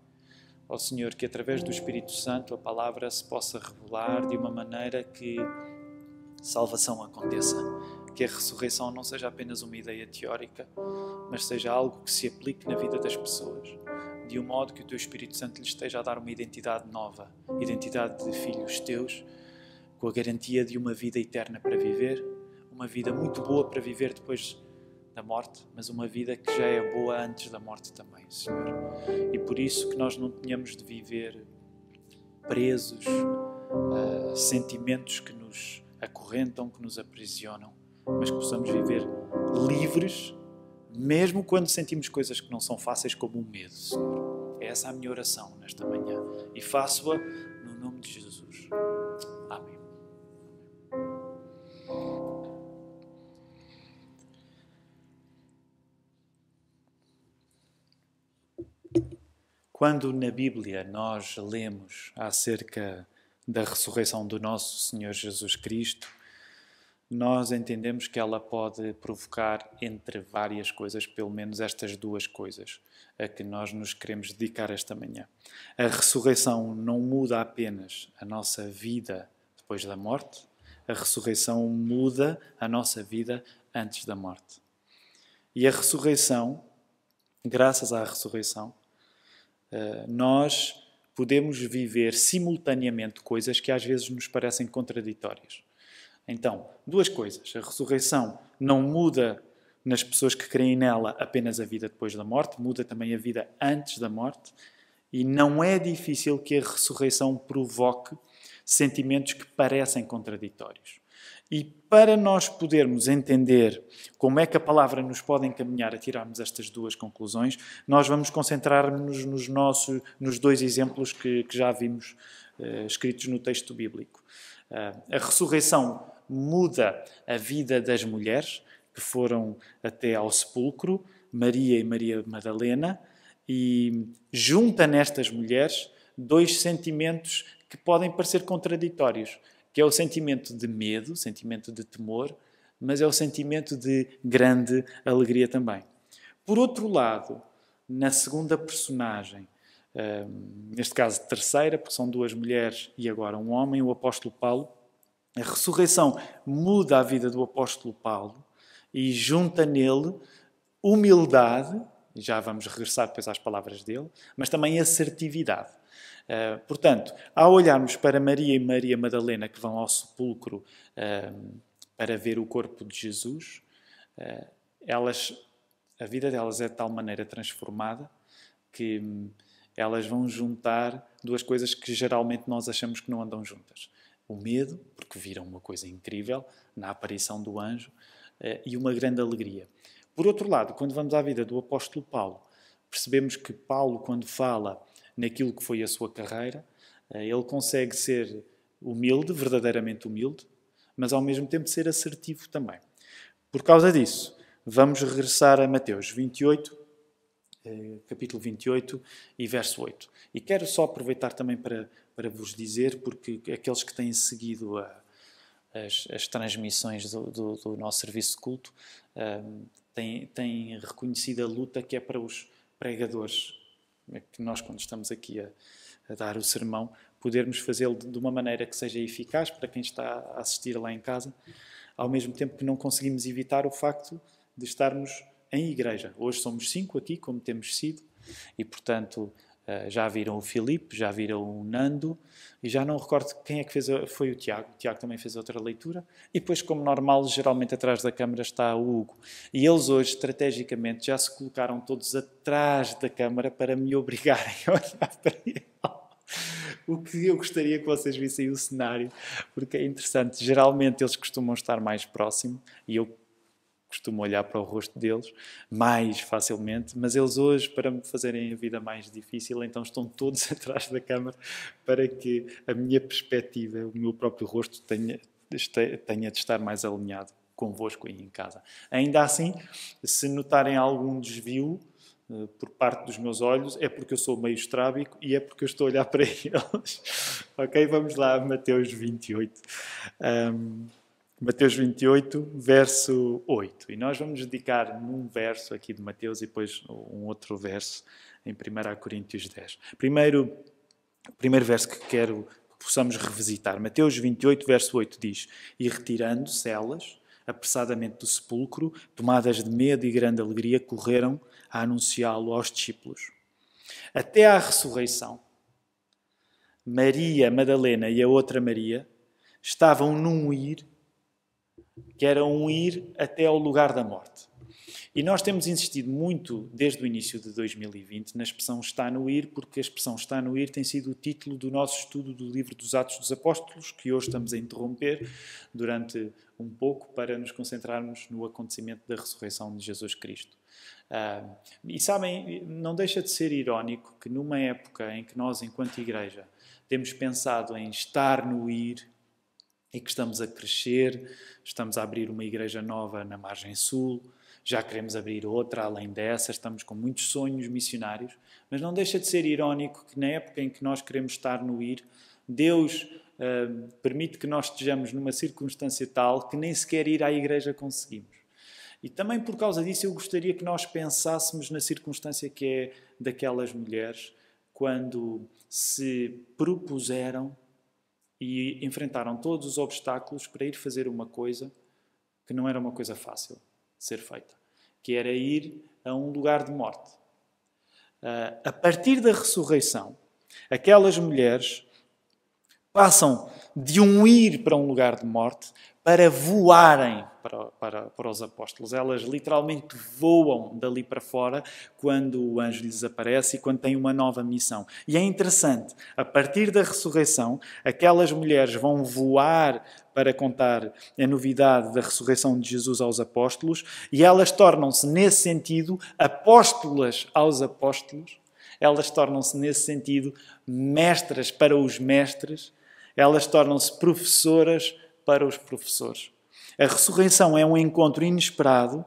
Ó Senhor, que através do Espírito Santo a palavra se possa revelar de uma maneira que salvação aconteça. Que a ressurreição não seja apenas uma ideia teórica, mas seja algo que se aplique na vida das pessoas, de um modo que o teu Espírito Santo lhes esteja a dar uma identidade nova, identidade de filhos teus, com a garantia de uma vida eterna para viver, uma vida muito boa para viver depois da morte, mas uma vida que já é boa antes da morte também, Senhor. E por isso que nós não tenhamos de viver presos a sentimentos que nos acorrentam, que nos aprisionam, mas que possamos viver livres, mesmo quando sentimos coisas que não são fáceis, como o medo, Senhor. É essa a minha oração nesta manhã e faço-a no nome de Jesus. Amém. Quando na Bíblia nós lemos acerca da ressurreição do nosso Senhor Jesus Cristo, nós entendemos que ela pode provocar, entre várias coisas, pelo menos estas duas coisas a que nós nos queremos dedicar esta manhã. A ressurreição não muda apenas a nossa vida depois da morte, a ressurreição muda a nossa vida antes da morte. E a ressurreição, graças à ressurreição, nós podemos viver simultaneamente coisas que às vezes nos parecem contraditórias. Então, duas coisas. A ressurreição não muda nas pessoas que creem nela apenas a vida depois da morte, muda também a vida antes da morte. E não é difícil que a ressurreição provoque sentimentos que parecem contraditórios. E para nós podermos entender como é que a palavra nos pode encaminhar a tirarmos estas duas conclusões, nós vamos concentrar-nos nos dois exemplos que já vimos escritos no texto bíblico. A ressurreição muda a vida das mulheres que foram até ao sepulcro, Maria e Maria Madalena, e junta nestas mulheres dois sentimentos que podem parecer contraditórios, que é o sentimento de medo, o sentimento de temor, mas é o sentimento de grande alegria também. Por outro lado, na segunda personagem, neste caso terceira, porque são duas mulheres e agora um homem, o apóstolo Paulo, a ressurreição muda a vida do apóstolo Paulo e junta nele humildade, já vamos regressar depois às palavras dele, mas também assertividade. Portanto, ao olharmos para Maria e Maria Madalena que vão ao sepulcro para ver o corpo de Jesus, a vida delas é de tal maneira transformada que elas vão juntar duas coisas que geralmente nós achamos que não andam juntas. O medo, porque viram uma coisa incrível na aparição do anjo, e uma grande alegria. Por outro lado, quando vamos à vida do apóstolo Paulo, percebemos que Paulo, quando fala naquilo que foi a sua carreira, ele consegue ser humilde, verdadeiramente humilde, mas ao mesmo tempo ser assertivo também. Por causa disso, vamos regressar a Mateus 28, capítulo 28 e verso 8. E quero só aproveitar também para vos dizer, porque aqueles que têm seguido as transmissões do nosso serviço de culto têm reconhecido a luta que é para os pregadores, que nós, quando estamos aqui a dar o sermão, podermos fazê-lo de uma maneira que seja eficaz para quem está a assistir lá em casa, ao mesmo tempo que não conseguimos evitar o facto de estarmos em igreja. Hoje somos 5 aqui, como temos sido, e portanto já viram o Filipe, já viram o Nando, e já não recordo quem é que fez, foi o Tiago. O Tiago também fez outra leitura. E depois, como normal, geralmente atrás da câmara está o Hugo. E eles hoje, estrategicamente, já se colocaram todos atrás da câmara para me obrigarem a olhar para ele. O que eu gostaria que vocês vissem o cenário, porque é interessante. Geralmente eles costumam estar mais próximo e eu costumo olhar para o rosto deles mais facilmente, mas eles hoje, para me fazerem a vida mais difícil, então estão todos atrás da câmara para que a minha perspectiva, o meu próprio rosto tenha de estar mais alinhado convosco aí em casa. Ainda assim, se notarem algum desvio por parte dos meus olhos, é porque eu sou meio estrábico e é porque eu estou a olhar para eles. Ok? Vamos lá, Mateus 28. Mateus 28, verso 8. E nós vamos dedicar num verso aqui de Mateus e depois um outro verso em 1 Coríntios 10. O primeiro verso que quero que possamos revisitar. Mateus 28, verso 8 diz: E retirando-se elas, apressadamente do sepulcro, tomadas de medo e grande alegria, correram a anunciá-lo aos discípulos. Até à ressurreição, Maria Madalena e a outra Maria estavam num ir, que era um ir até ao lugar da morte. E nós temos insistido muito, desde o início de 2020, na expressão está no ir, porque a expressão está no ir tem sido o título do nosso estudo do livro dos Atos dos Apóstolos, que hoje estamos a interromper durante um pouco para nos concentrarmos no acontecimento da ressurreição de Jesus Cristo. E sabem, não deixa de ser irónico que numa época em que nós, enquanto igreja, temos pensado em estar no ir, e que estamos a crescer, estamos a abrir uma igreja nova na margem sul, já queremos abrir outra além dessa, estamos com muitos sonhos missionários, mas não deixa de ser irónico que na época em que nós queremos estar no ir, Deus permite que nós estejamos numa circunstância tal que nem sequer ir à igreja conseguimos. E também por causa disso eu gostaria que nós pensássemos na circunstância que é daquelas mulheres quando se propuseram e enfrentaram todos os obstáculos para ir fazer uma coisa que não era uma coisa fácil de ser feita, que era ir a um lugar de morte. A partir da ressurreição, aquelas mulheres passam de um ir para um lugar de morte para voarem para os apóstolos. Elas literalmente voam dali para fora quando o anjo lhes aparece e quando têm uma nova missão. E é interessante, a partir da ressurreição, aquelas mulheres vão voar para contar a novidade da ressurreição de Jesus aos apóstolos e elas tornam-se, nesse sentido, apóstolas aos apóstolos. Elas tornam-se, nesse sentido, mestras para os mestres. Elas tornam-se professoras para os professores. A ressurreição é um encontro inesperado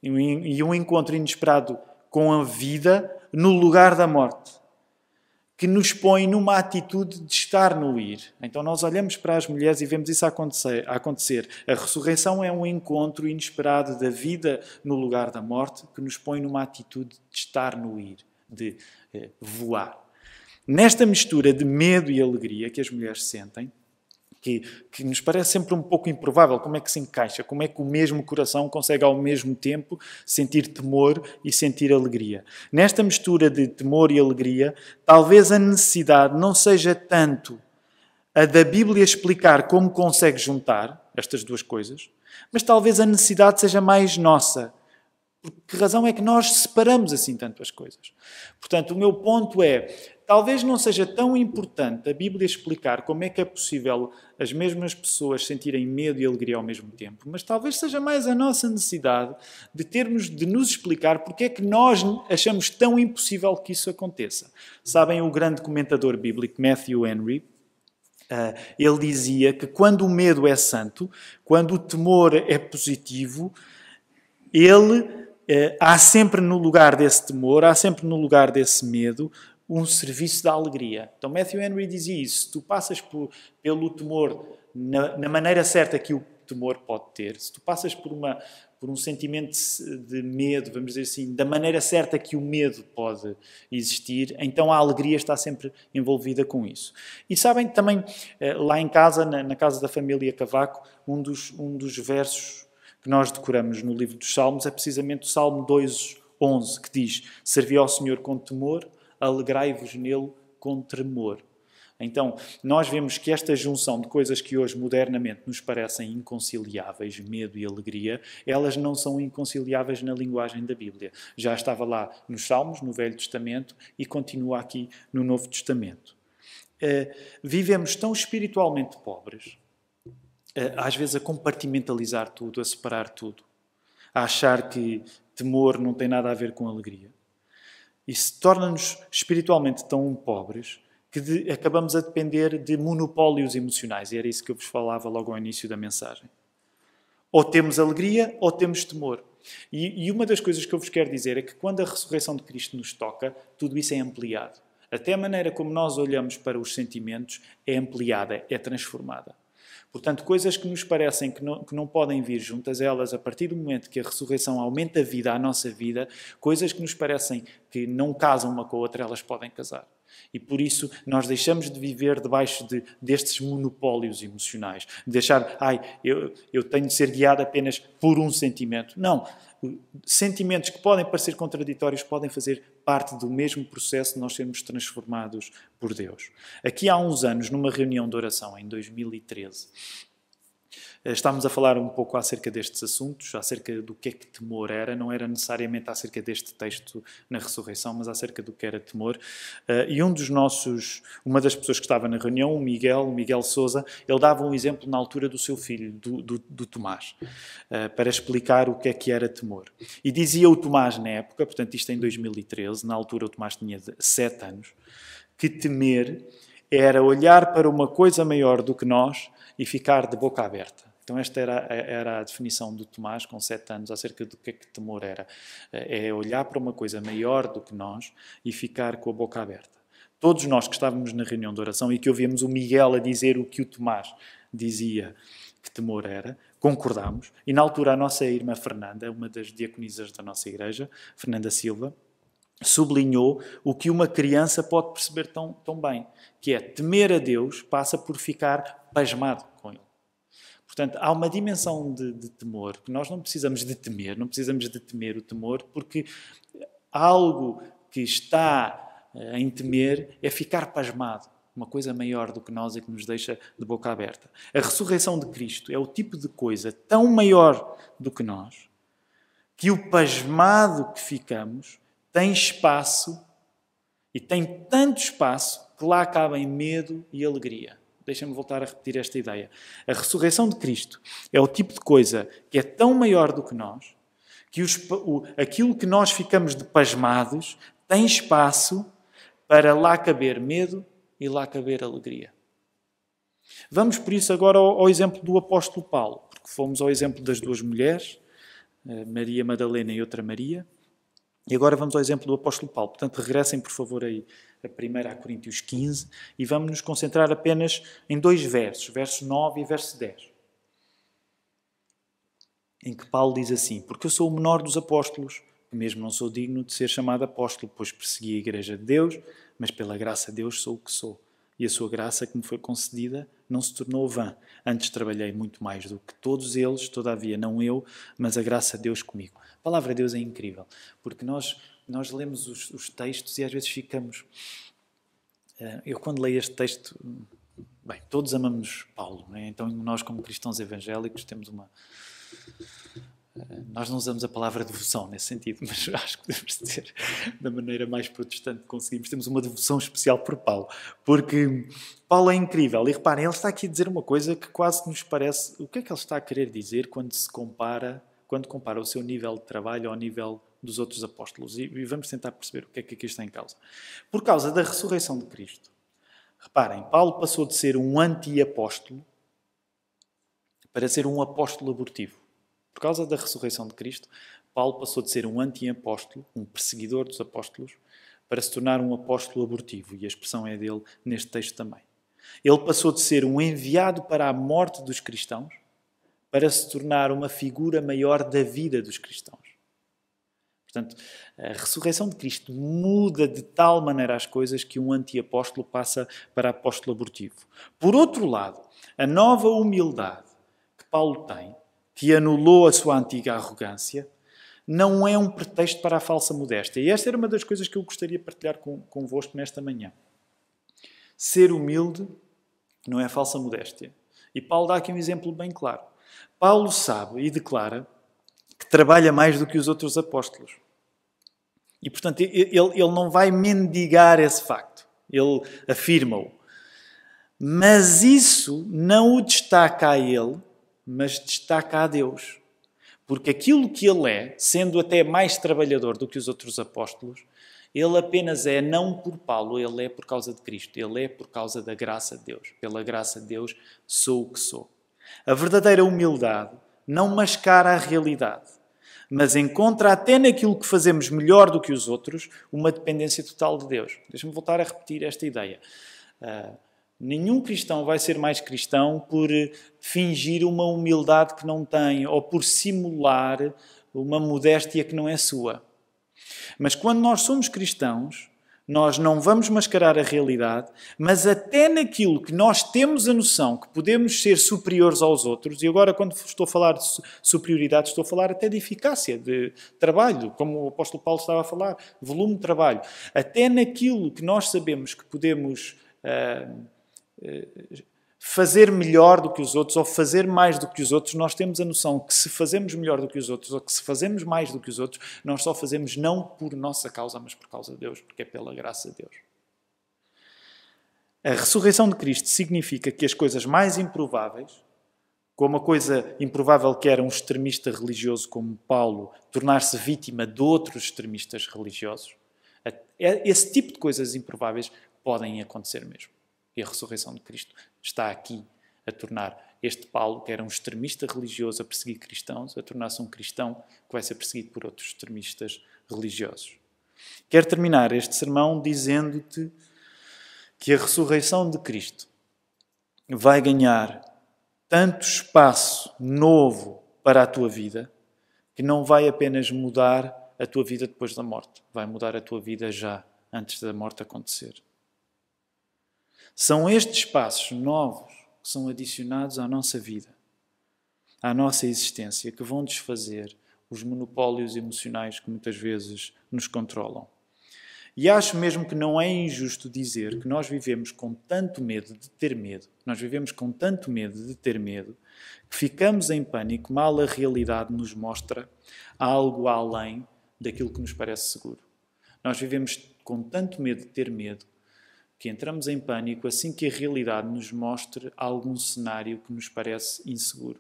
e um encontro inesperado com a vida no lugar da morte, que nos põe numa atitude de estar no ir. Então nós olhamos para as mulheres e vemos isso acontecer. A ressurreição é um encontro inesperado da vida no lugar da morte, que nos põe numa atitude de estar no ir, de voar. Nesta mistura de medo e alegria que as mulheres sentem, que nos parece sempre um pouco improvável, como é que se encaixa, como é que o mesmo coração consegue ao mesmo tempo sentir temor e sentir alegria. Nesta mistura de temor e alegria, talvez a necessidade não seja tanto a da Bíblia explicar como consegue juntar estas duas coisas, mas talvez a necessidade seja mais nossa. Por que razão é que nós separamos assim tanto as coisas? Portanto, o meu ponto é, talvez não seja tão importante a Bíblia explicar como é que é possível as mesmas pessoas sentirem medo e alegria ao mesmo tempo, mas talvez seja mais a nossa necessidade de termos de nos explicar porque é que nós achamos tão impossível que isso aconteça. Sabem, o grande comentador bíblico Matthew Henry, ele dizia que quando o medo é santo, quando o temor é positivo, há sempre no lugar desse temor, há sempre no lugar desse medo, um serviço da alegria. Então Matthew Henry dizia isso. Se tu passas pelo temor na maneira certa que o temor pode ter, se tu passas por um sentimento de medo, vamos dizer assim, da maneira certa que o medo pode existir, então a alegria está sempre envolvida com isso. E sabem, também lá em casa, na casa da família Cavaco, um dos versos que nós decoramos no livro dos Salmos é precisamente o Salmo 2:11, que diz: servi ao Senhor com temor, alegrai-vos nele com tremor. Então, nós vemos que esta junção de coisas que hoje modernamente nos parecem inconciliáveis, medo e alegria, elas não são inconciliáveis na linguagem da Bíblia. Já estava lá nos Salmos, no Velho Testamento, e continua aqui no Novo Testamento. Vivemos tão espiritualmente pobres, às vezes a compartimentalizar tudo, a separar tudo, a achar que temor não tem nada a ver com alegria. Isso torna-nos espiritualmente tão pobres que acabamos a depender de monopólios emocionais. E era isso que eu vos falava logo ao início da mensagem. Ou temos alegria ou temos temor. E uma das coisas que eu vos quero dizer é que quando a ressurreição de Cristo nos toca, tudo isso é ampliado. Até a maneira como nós olhamos para os sentimentos é ampliada, é transformada. Portanto, coisas que nos parecem que não podem vir juntas, elas, a partir do momento que a ressurreição aumenta a vida à nossa vida, coisas que nos parecem que não casam uma com a outra, elas podem casar. E por isso nós deixamos de viver debaixo destes monopólios emocionais. De deixar, eu tenho de ser guiado apenas por um sentimento. Não. Sentimentos que podem parecer contraditórios podem fazer parte do mesmo processo de nós sermos transformados por Deus. Aqui há uns anos, numa reunião de oração, em 2013, estávamos a falar um pouco acerca destes assuntos, acerca do que é que temor era. Não era necessariamente acerca deste texto na ressurreição, mas acerca do que era temor. E uma das pessoas que estava na reunião, o Miguel Sousa, ele dava um exemplo na altura do seu filho, do Tomás, para explicar o que é que era temor. E dizia o Tomás na época, portanto isto em 2013, na altura o Tomás tinha 7 anos, que temer era olhar para uma coisa maior do que nós e ficar de boca aberta. Então esta era a definição do Tomás, com 7 anos, acerca do que é que temor era. É olhar para uma coisa maior do que nós e ficar com a boca aberta. Todos nós que estávamos na reunião de oração e que ouvíamos o Miguel a dizer o que o Tomás dizia que temor era, concordámos. E na altura a nossa irmã Fernanda, uma das diaconisas da nossa igreja, Fernanda Silva, sublinhou o que uma criança pode perceber tão bem, que é temer a Deus passa por ficar pasmado com Ele. Portanto, há uma dimensão de temor que nós não precisamos de temer o temor, porque algo que está em temer é ficar pasmado, uma coisa maior do que nós e que nos deixa de boca aberta. A ressurreição de Cristo é o tipo de coisa tão maior do que nós, que o pasmado que ficamos tem espaço, e tem tanto espaço, que lá cabem medo e alegria. Deixem-me voltar a repetir esta ideia. A ressurreição de Cristo é o tipo de coisa que é tão maior do que nós, que aquilo que nós ficamos de pasmados tem espaço para lá caber medo e lá caber alegria. Vamos, por isso, agora ao exemplo do apóstolo Paulo, porque fomos ao exemplo das duas mulheres, Maria Madalena e outra Maria, e agora vamos ao exemplo do apóstolo Paulo. Portanto, regressem, por favor, aí a 1 Coríntios 15 e vamos nos concentrar apenas em 2 versos, verso 9 e verso 10. Em que Paulo diz assim: porque eu sou o menor dos apóstolos, mesmo não sou digno de ser chamado apóstolo, pois persegui a igreja de Deus, mas pela graça de Deus sou o que sou. E a sua graça que me foi concedida não se tornou vã. Antes trabalhei muito mais do que todos eles, todavia não eu, mas a graça de Deus comigo. A palavra de Deus é incrível, porque nós lemos os textos e às vezes ficamos... Eu quando leio este texto... Bem, todos amamos Paulo, não é? Então nós como cristãos evangélicos temos uma... Nós não usamos a palavra devoção nesse sentido, mas acho que devemos dizer da maneira mais protestante que conseguimos. Temos uma devoção especial por Paulo, porque Paulo é incrível. E reparem, ele está aqui a dizer uma coisa que quase nos parece... O que é que ele está a querer dizer quando compara o seu nível de trabalho ao nível dos outros apóstolos? E vamos tentar perceber o que é que aqui está em causa. Por causa da ressurreição de Cristo. Reparem, Paulo passou de ser um anti-apóstolo para ser um apóstolo abortivo. Por causa da ressurreição de Cristo, Paulo passou de ser um anti-apóstolo, um perseguidor dos apóstolos, para se tornar um apóstolo abortivo. E a expressão é dele neste texto também. Ele passou de ser um enviado para a morte dos cristãos para se tornar uma figura maior da vida dos cristãos. Portanto, a ressurreição de Cristo muda de tal maneira as coisas que um anti-apóstolo passa para apóstolo abortivo. Por outro lado, a nova humildade que Paulo tem que anulou a sua antiga arrogância, não é um pretexto para a falsa modéstia. E esta era uma das coisas que eu gostaria de partilhar convosco nesta manhã. Ser humilde não é falsa modéstia. E Paulo dá aqui um exemplo bem claro. Paulo sabe e declara que trabalha mais do que os outros apóstolos. E, portanto, ele não vai mendigar esse facto. Ele afirma-o. Mas isso não o destaca a ele, mas destaca a Deus. Porque aquilo que ele é, sendo até mais trabalhador do que os outros apóstolos, ele apenas é não por Paulo, ele é por causa de Cristo. Ele é por causa da graça de Deus. Pela graça de Deus, sou o que sou. A verdadeira humildade não mascara a realidade, mas encontra até naquilo que fazemos melhor do que os outros uma dependência total de Deus. Deixa-me voltar a repetir esta ideia. Nenhum cristão vai ser mais cristão por fingir uma humildade que não tem ou por simular uma modéstia que não é sua. Mas quando nós somos cristãos, nós não vamos mascarar a realidade, mas até naquilo que nós temos a noção que podemos ser superiores aos outros, e agora quando estou a falar de superioridade, estou a falar até de eficácia, de trabalho, como o apóstolo Paulo estava a falar, volume de trabalho. Até naquilo que nós sabemos que podemos fazer melhor do que os outros ou fazer mais do que os outros, nós temos a noção que se fazemos melhor do que os outros ou que se fazemos mais do que os outros, nós só fazemos não por nossa causa, mas por causa de Deus, porque é pela graça de Deus. A ressurreição de Cristo significa que as coisas mais improváveis, como a coisa improvável que era um extremista religioso como Paulo tornar-se vítima de outros extremistas religiosos, esse tipo de coisas improváveis podem acontecer mesmo. E a ressurreição de Cristo está aqui a tornar este Paulo, que era um extremista religioso a perseguir cristãos, a tornar-se um cristão que vai ser perseguido por outros extremistas religiosos. Quero terminar este sermão dizendo-te que a ressurreição de Cristo vai ganhar tanto espaço novo para a tua vida que não vai apenas mudar a tua vida depois da morte, vai mudar a tua vida já, antes da morte acontecer. São estes espaços novos que são adicionados à nossa vida, à nossa existência, que vão desfazer os monopólios emocionais que muitas vezes nos controlam. E acho mesmo que não é injusto dizer que nós vivemos com tanto medo de ter medo, que ficamos em pânico mal a realidade nos mostra algo além daquilo que nos parece seguro. Nós vivemos com tanto medo de ter medo que entramos em pânico assim que a realidade nos mostre algum cenário que nos parece inseguro.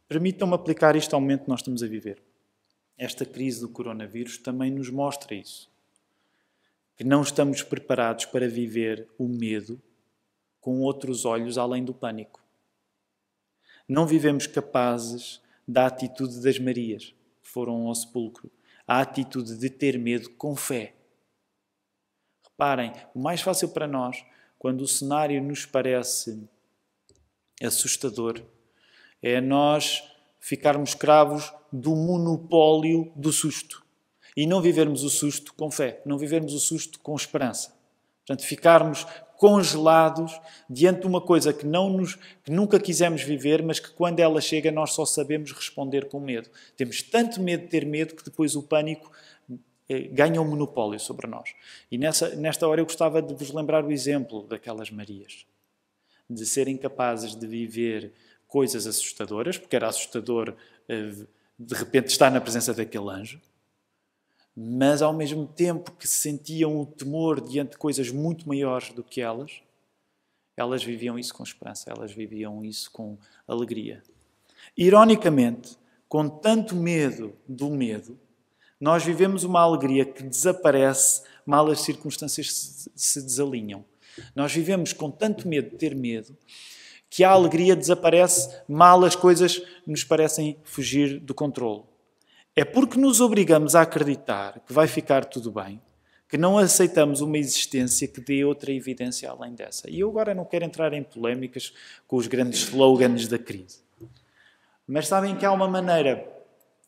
Permitam-me aplicar isto ao momento que nós estamos a viver. Esta crise do coronavírus também nos mostra isso. Que não estamos preparados para viver o medo com outros olhos além do pânico. Não vivemos capazes da atitude das Marias, que foram ao sepulcro. A atitude de ter medo com fé. Reparem, o mais fácil para nós, quando o cenário nos parece assustador, é nós ficarmos escravos do monopólio do susto. E não vivermos o susto com fé, não vivermos o susto com esperança. Portanto, ficarmos congelados diante de uma coisa que nunca quisemos viver, mas que quando ela chega nós só sabemos responder com medo. Temos tanto medo de ter medo que depois o pânico ganha um monopólio sobre nós. E nesta hora eu gostava de vos lembrar o exemplo daquelas Marias. De serem capazes de viver coisas assustadoras, porque era assustador de repente estar na presença daquele anjo, mas ao mesmo tempo que sentiam o temor diante de coisas muito maiores do que elas viviam isso com esperança, elas viviam isso com alegria. Ironicamente, com tanto medo do medo, nós vivemos uma alegria que desaparece mal as circunstâncias se desalinham. Nós vivemos com tanto medo de ter medo que a alegria desaparece mal as coisas nos parecem fugir do controle. É porque nos obrigamos a acreditar que vai ficar tudo bem, que não aceitamos uma existência que dê outra evidência além dessa. E eu agora não quero entrar em polémicas com os grandes slogans da crise. Mas sabem que há uma maneira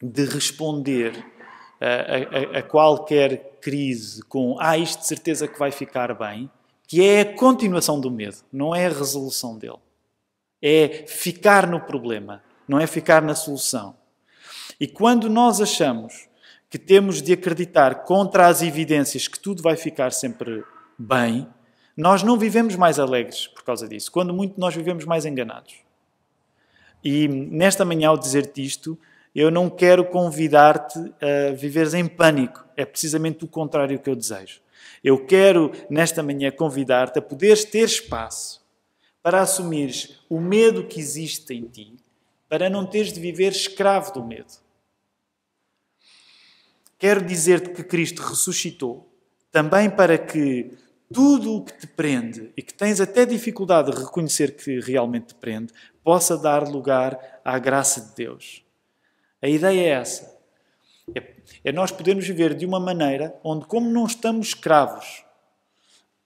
de responder a qualquer crise com isto de certeza que vai ficar bem, que é a continuação do medo, não é a resolução dele. É ficar no problema, não é ficar na solução. E quando nós achamos que temos de acreditar contra as evidências que tudo vai ficar sempre bem, nós não vivemos mais alegres por causa disso. Quando muito, nós vivemos mais enganados. E nesta manhã, ao dizer-te isto, eu não quero convidar-te a viveres em pânico. É precisamente o contrário que eu desejo. Eu quero, nesta manhã, convidar-te a poderes ter espaço para assumires o medo que existe em ti, para não teres de viver escravo do medo. Quero dizer-te que Cristo ressuscitou também para que tudo o que te prende e que tens até dificuldade de reconhecer que realmente te prende, possa dar lugar à graça de Deus. A ideia é essa. É nós podermos viver de uma maneira onde, como não estamos escravos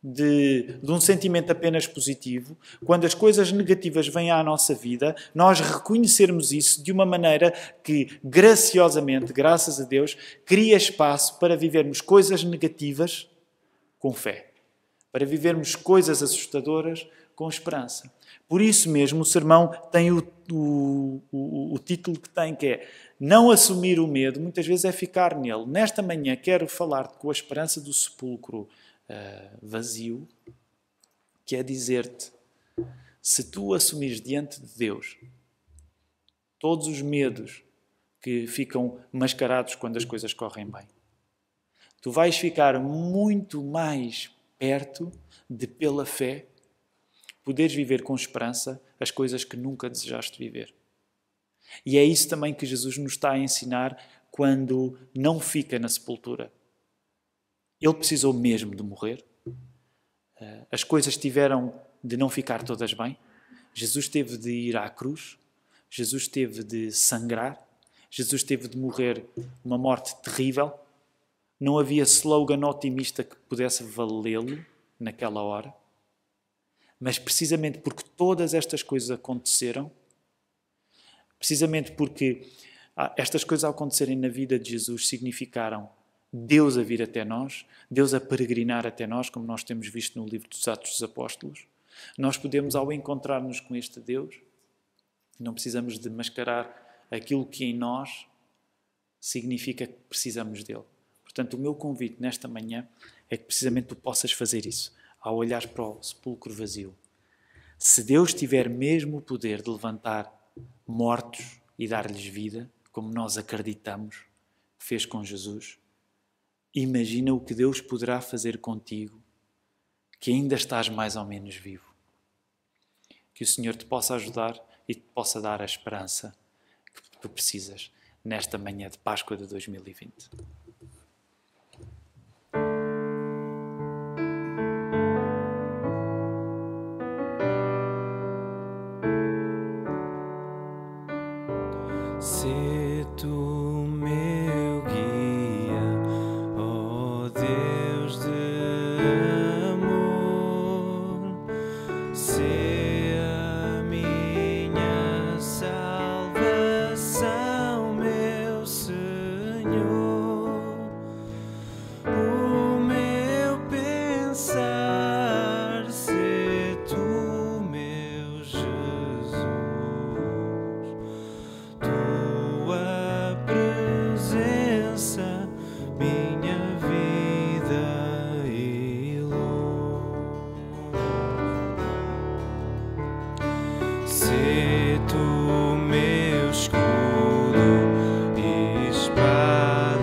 de um sentimento apenas positivo, quando as coisas negativas vêm à nossa vida, nós reconhecermos isso de uma maneira que, graciosamente, graças a Deus, cria espaço para vivermos coisas negativas com fé, para vivermos coisas assustadoras com esperança. Por isso mesmo o sermão tem o título que tem, que é não assumir o medo, muitas vezes é ficar nele. Nesta manhã quero falar-te com a esperança do sepulcro vazio, que é dizer-te, se tu assumires diante de Deus todos os medos que ficam mascarados quando as coisas correm bem, tu vais ficar muito mais perto de, pela fé, poderes viver com esperança as coisas que nunca desejaste viver. E é isso também que Jesus nos está a ensinar quando não fica na sepultura. Ele precisou mesmo de morrer. As coisas tiveram de não ficar todas bem. Jesus teve de ir à cruz. Jesus teve de sangrar. Jesus teve de morrer uma morte terrível. Não havia slogan otimista que pudesse valê-lo naquela hora. Mas precisamente porque todas estas coisas aconteceram, precisamente porque estas coisas ao acontecerem na vida de Jesus significaram Deus a vir até nós, Deus a peregrinar até nós, como nós temos visto no livro dos Atos dos Apóstolos. Nós podemos, ao encontrar-nos com este Deus, não precisamos de mascarar aquilo que em nós significa que precisamos dele. Portanto, o meu convite nesta manhã é que precisamente tu possas fazer isso, ao olhar para o sepulcro vazio. Se Deus tiver mesmo o poder de levantar mortos e dar-lhes vida, como nós acreditamos que fez com Jesus, imagina o que Deus poderá fazer contigo, que ainda estás mais ou menos vivo. Que o Senhor te possa ajudar e te possa dar a esperança que tu precisas nesta manhã de Páscoa de 2020. Se tu meu guia, ó Deus de amor, se a minha salvação, meu Senhor, o meu pensar, se tu meu Jesus, tua presença, minha vida e luz. Se tu meu escudo e espada,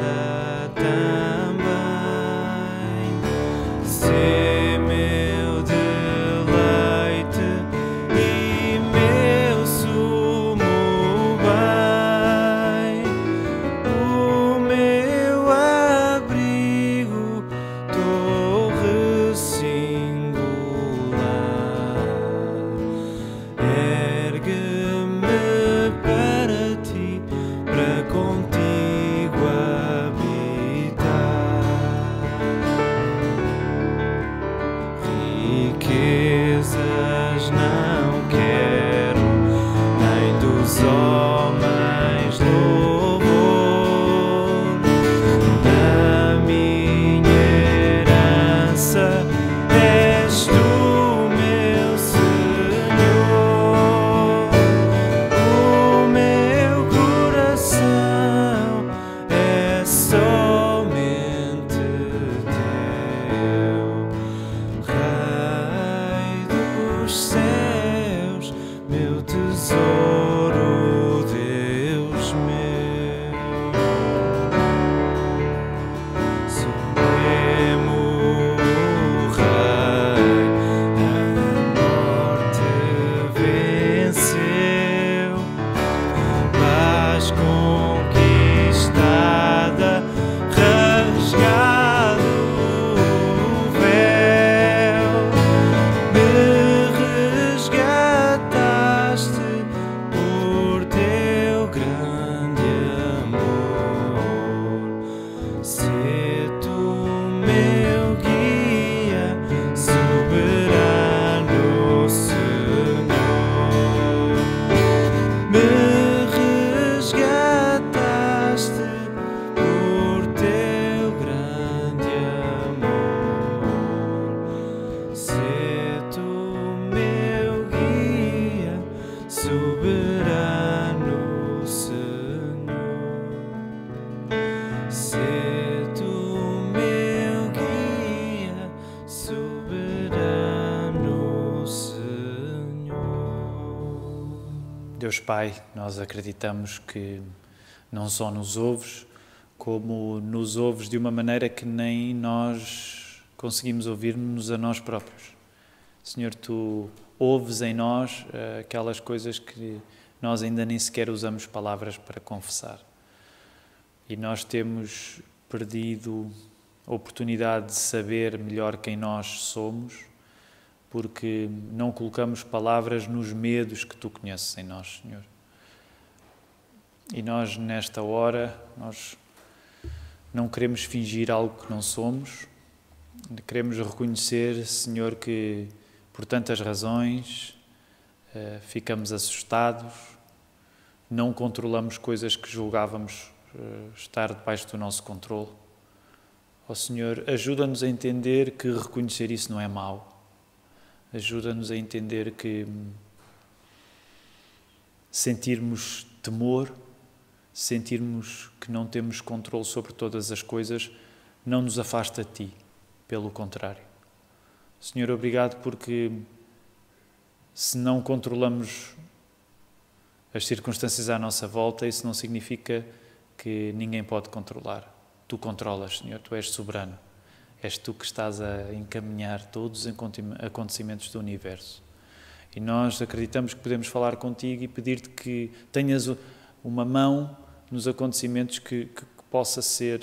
Sê tu meu guia, soberano Senhor. Deus Pai, nós acreditamos que não só nos ouves, como nos ouves de uma maneira que nem nós conseguimos ouvir-nos a nós próprios. Senhor, Tu ouves em nós aquelas coisas que nós ainda nem sequer usamos palavras para confessar. E nós temos perdido a oportunidade de saber melhor quem nós somos, porque não colocamos palavras nos medos que Tu conheces em nós, Senhor. E nós, nesta hora, nós não queremos fingir algo que não somos, queremos reconhecer, Senhor, que por tantas razões ficamos assustados, não controlamos coisas que julgávamos estar debaixo do nosso controle. Ó Senhor, ajuda-nos a entender que reconhecer isso não é mau. Ajuda-nos a entender que sentirmos temor, sentirmos que não temos controle sobre todas as coisas, não nos afasta de Ti, pelo contrário. Senhor, obrigado porque se não controlamos as circunstâncias à nossa volta, isso não significa que ninguém pode controlar. Tu controlas, Senhor, Tu és soberano. És Tu que estás a encaminhar todos os acontecimentos do universo. E nós acreditamos que podemos falar contigo e pedir-te que tenhas uma mão nos acontecimentos que possa ser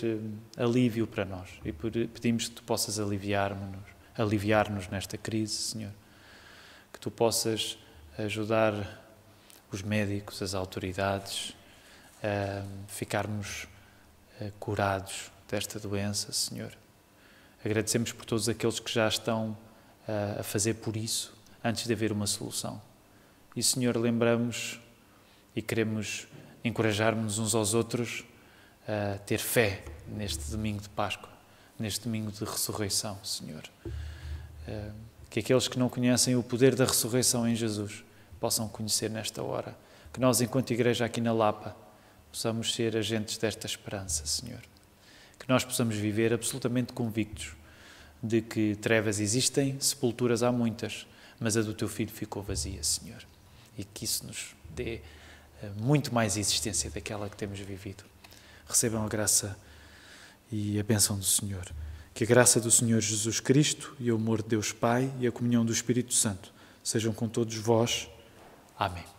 alívio para nós. E pedimos que Tu possas aliviar-nos nesta crise, Senhor. Que Tu possas ajudar os médicos, as autoridades, a ficarmos curados desta doença, Senhor. Agradecemos por todos aqueles que já estão a fazer por isso, antes de haver uma solução. E, Senhor, lembramos e queremos encorajar-nos uns aos outros a ter fé neste domingo de Páscoa, neste domingo de ressurreição, Senhor. Que aqueles que não conhecem o poder da ressurreição em Jesus possam conhecer nesta hora. Que nós, enquanto Igreja aqui na Lapa, possamos ser agentes desta esperança, Senhor. Que nós possamos viver absolutamente convictos de que trevas existem, sepulturas há muitas, mas a do Teu Filho ficou vazia, Senhor. E que isso nos dê muito mais existência daquela que temos vivido. Recebam a graça e a bênção do Senhor. Que a graça do Senhor Jesus Cristo e o amor de Deus Pai e a comunhão do Espírito Santo sejam com todos vós. Amém.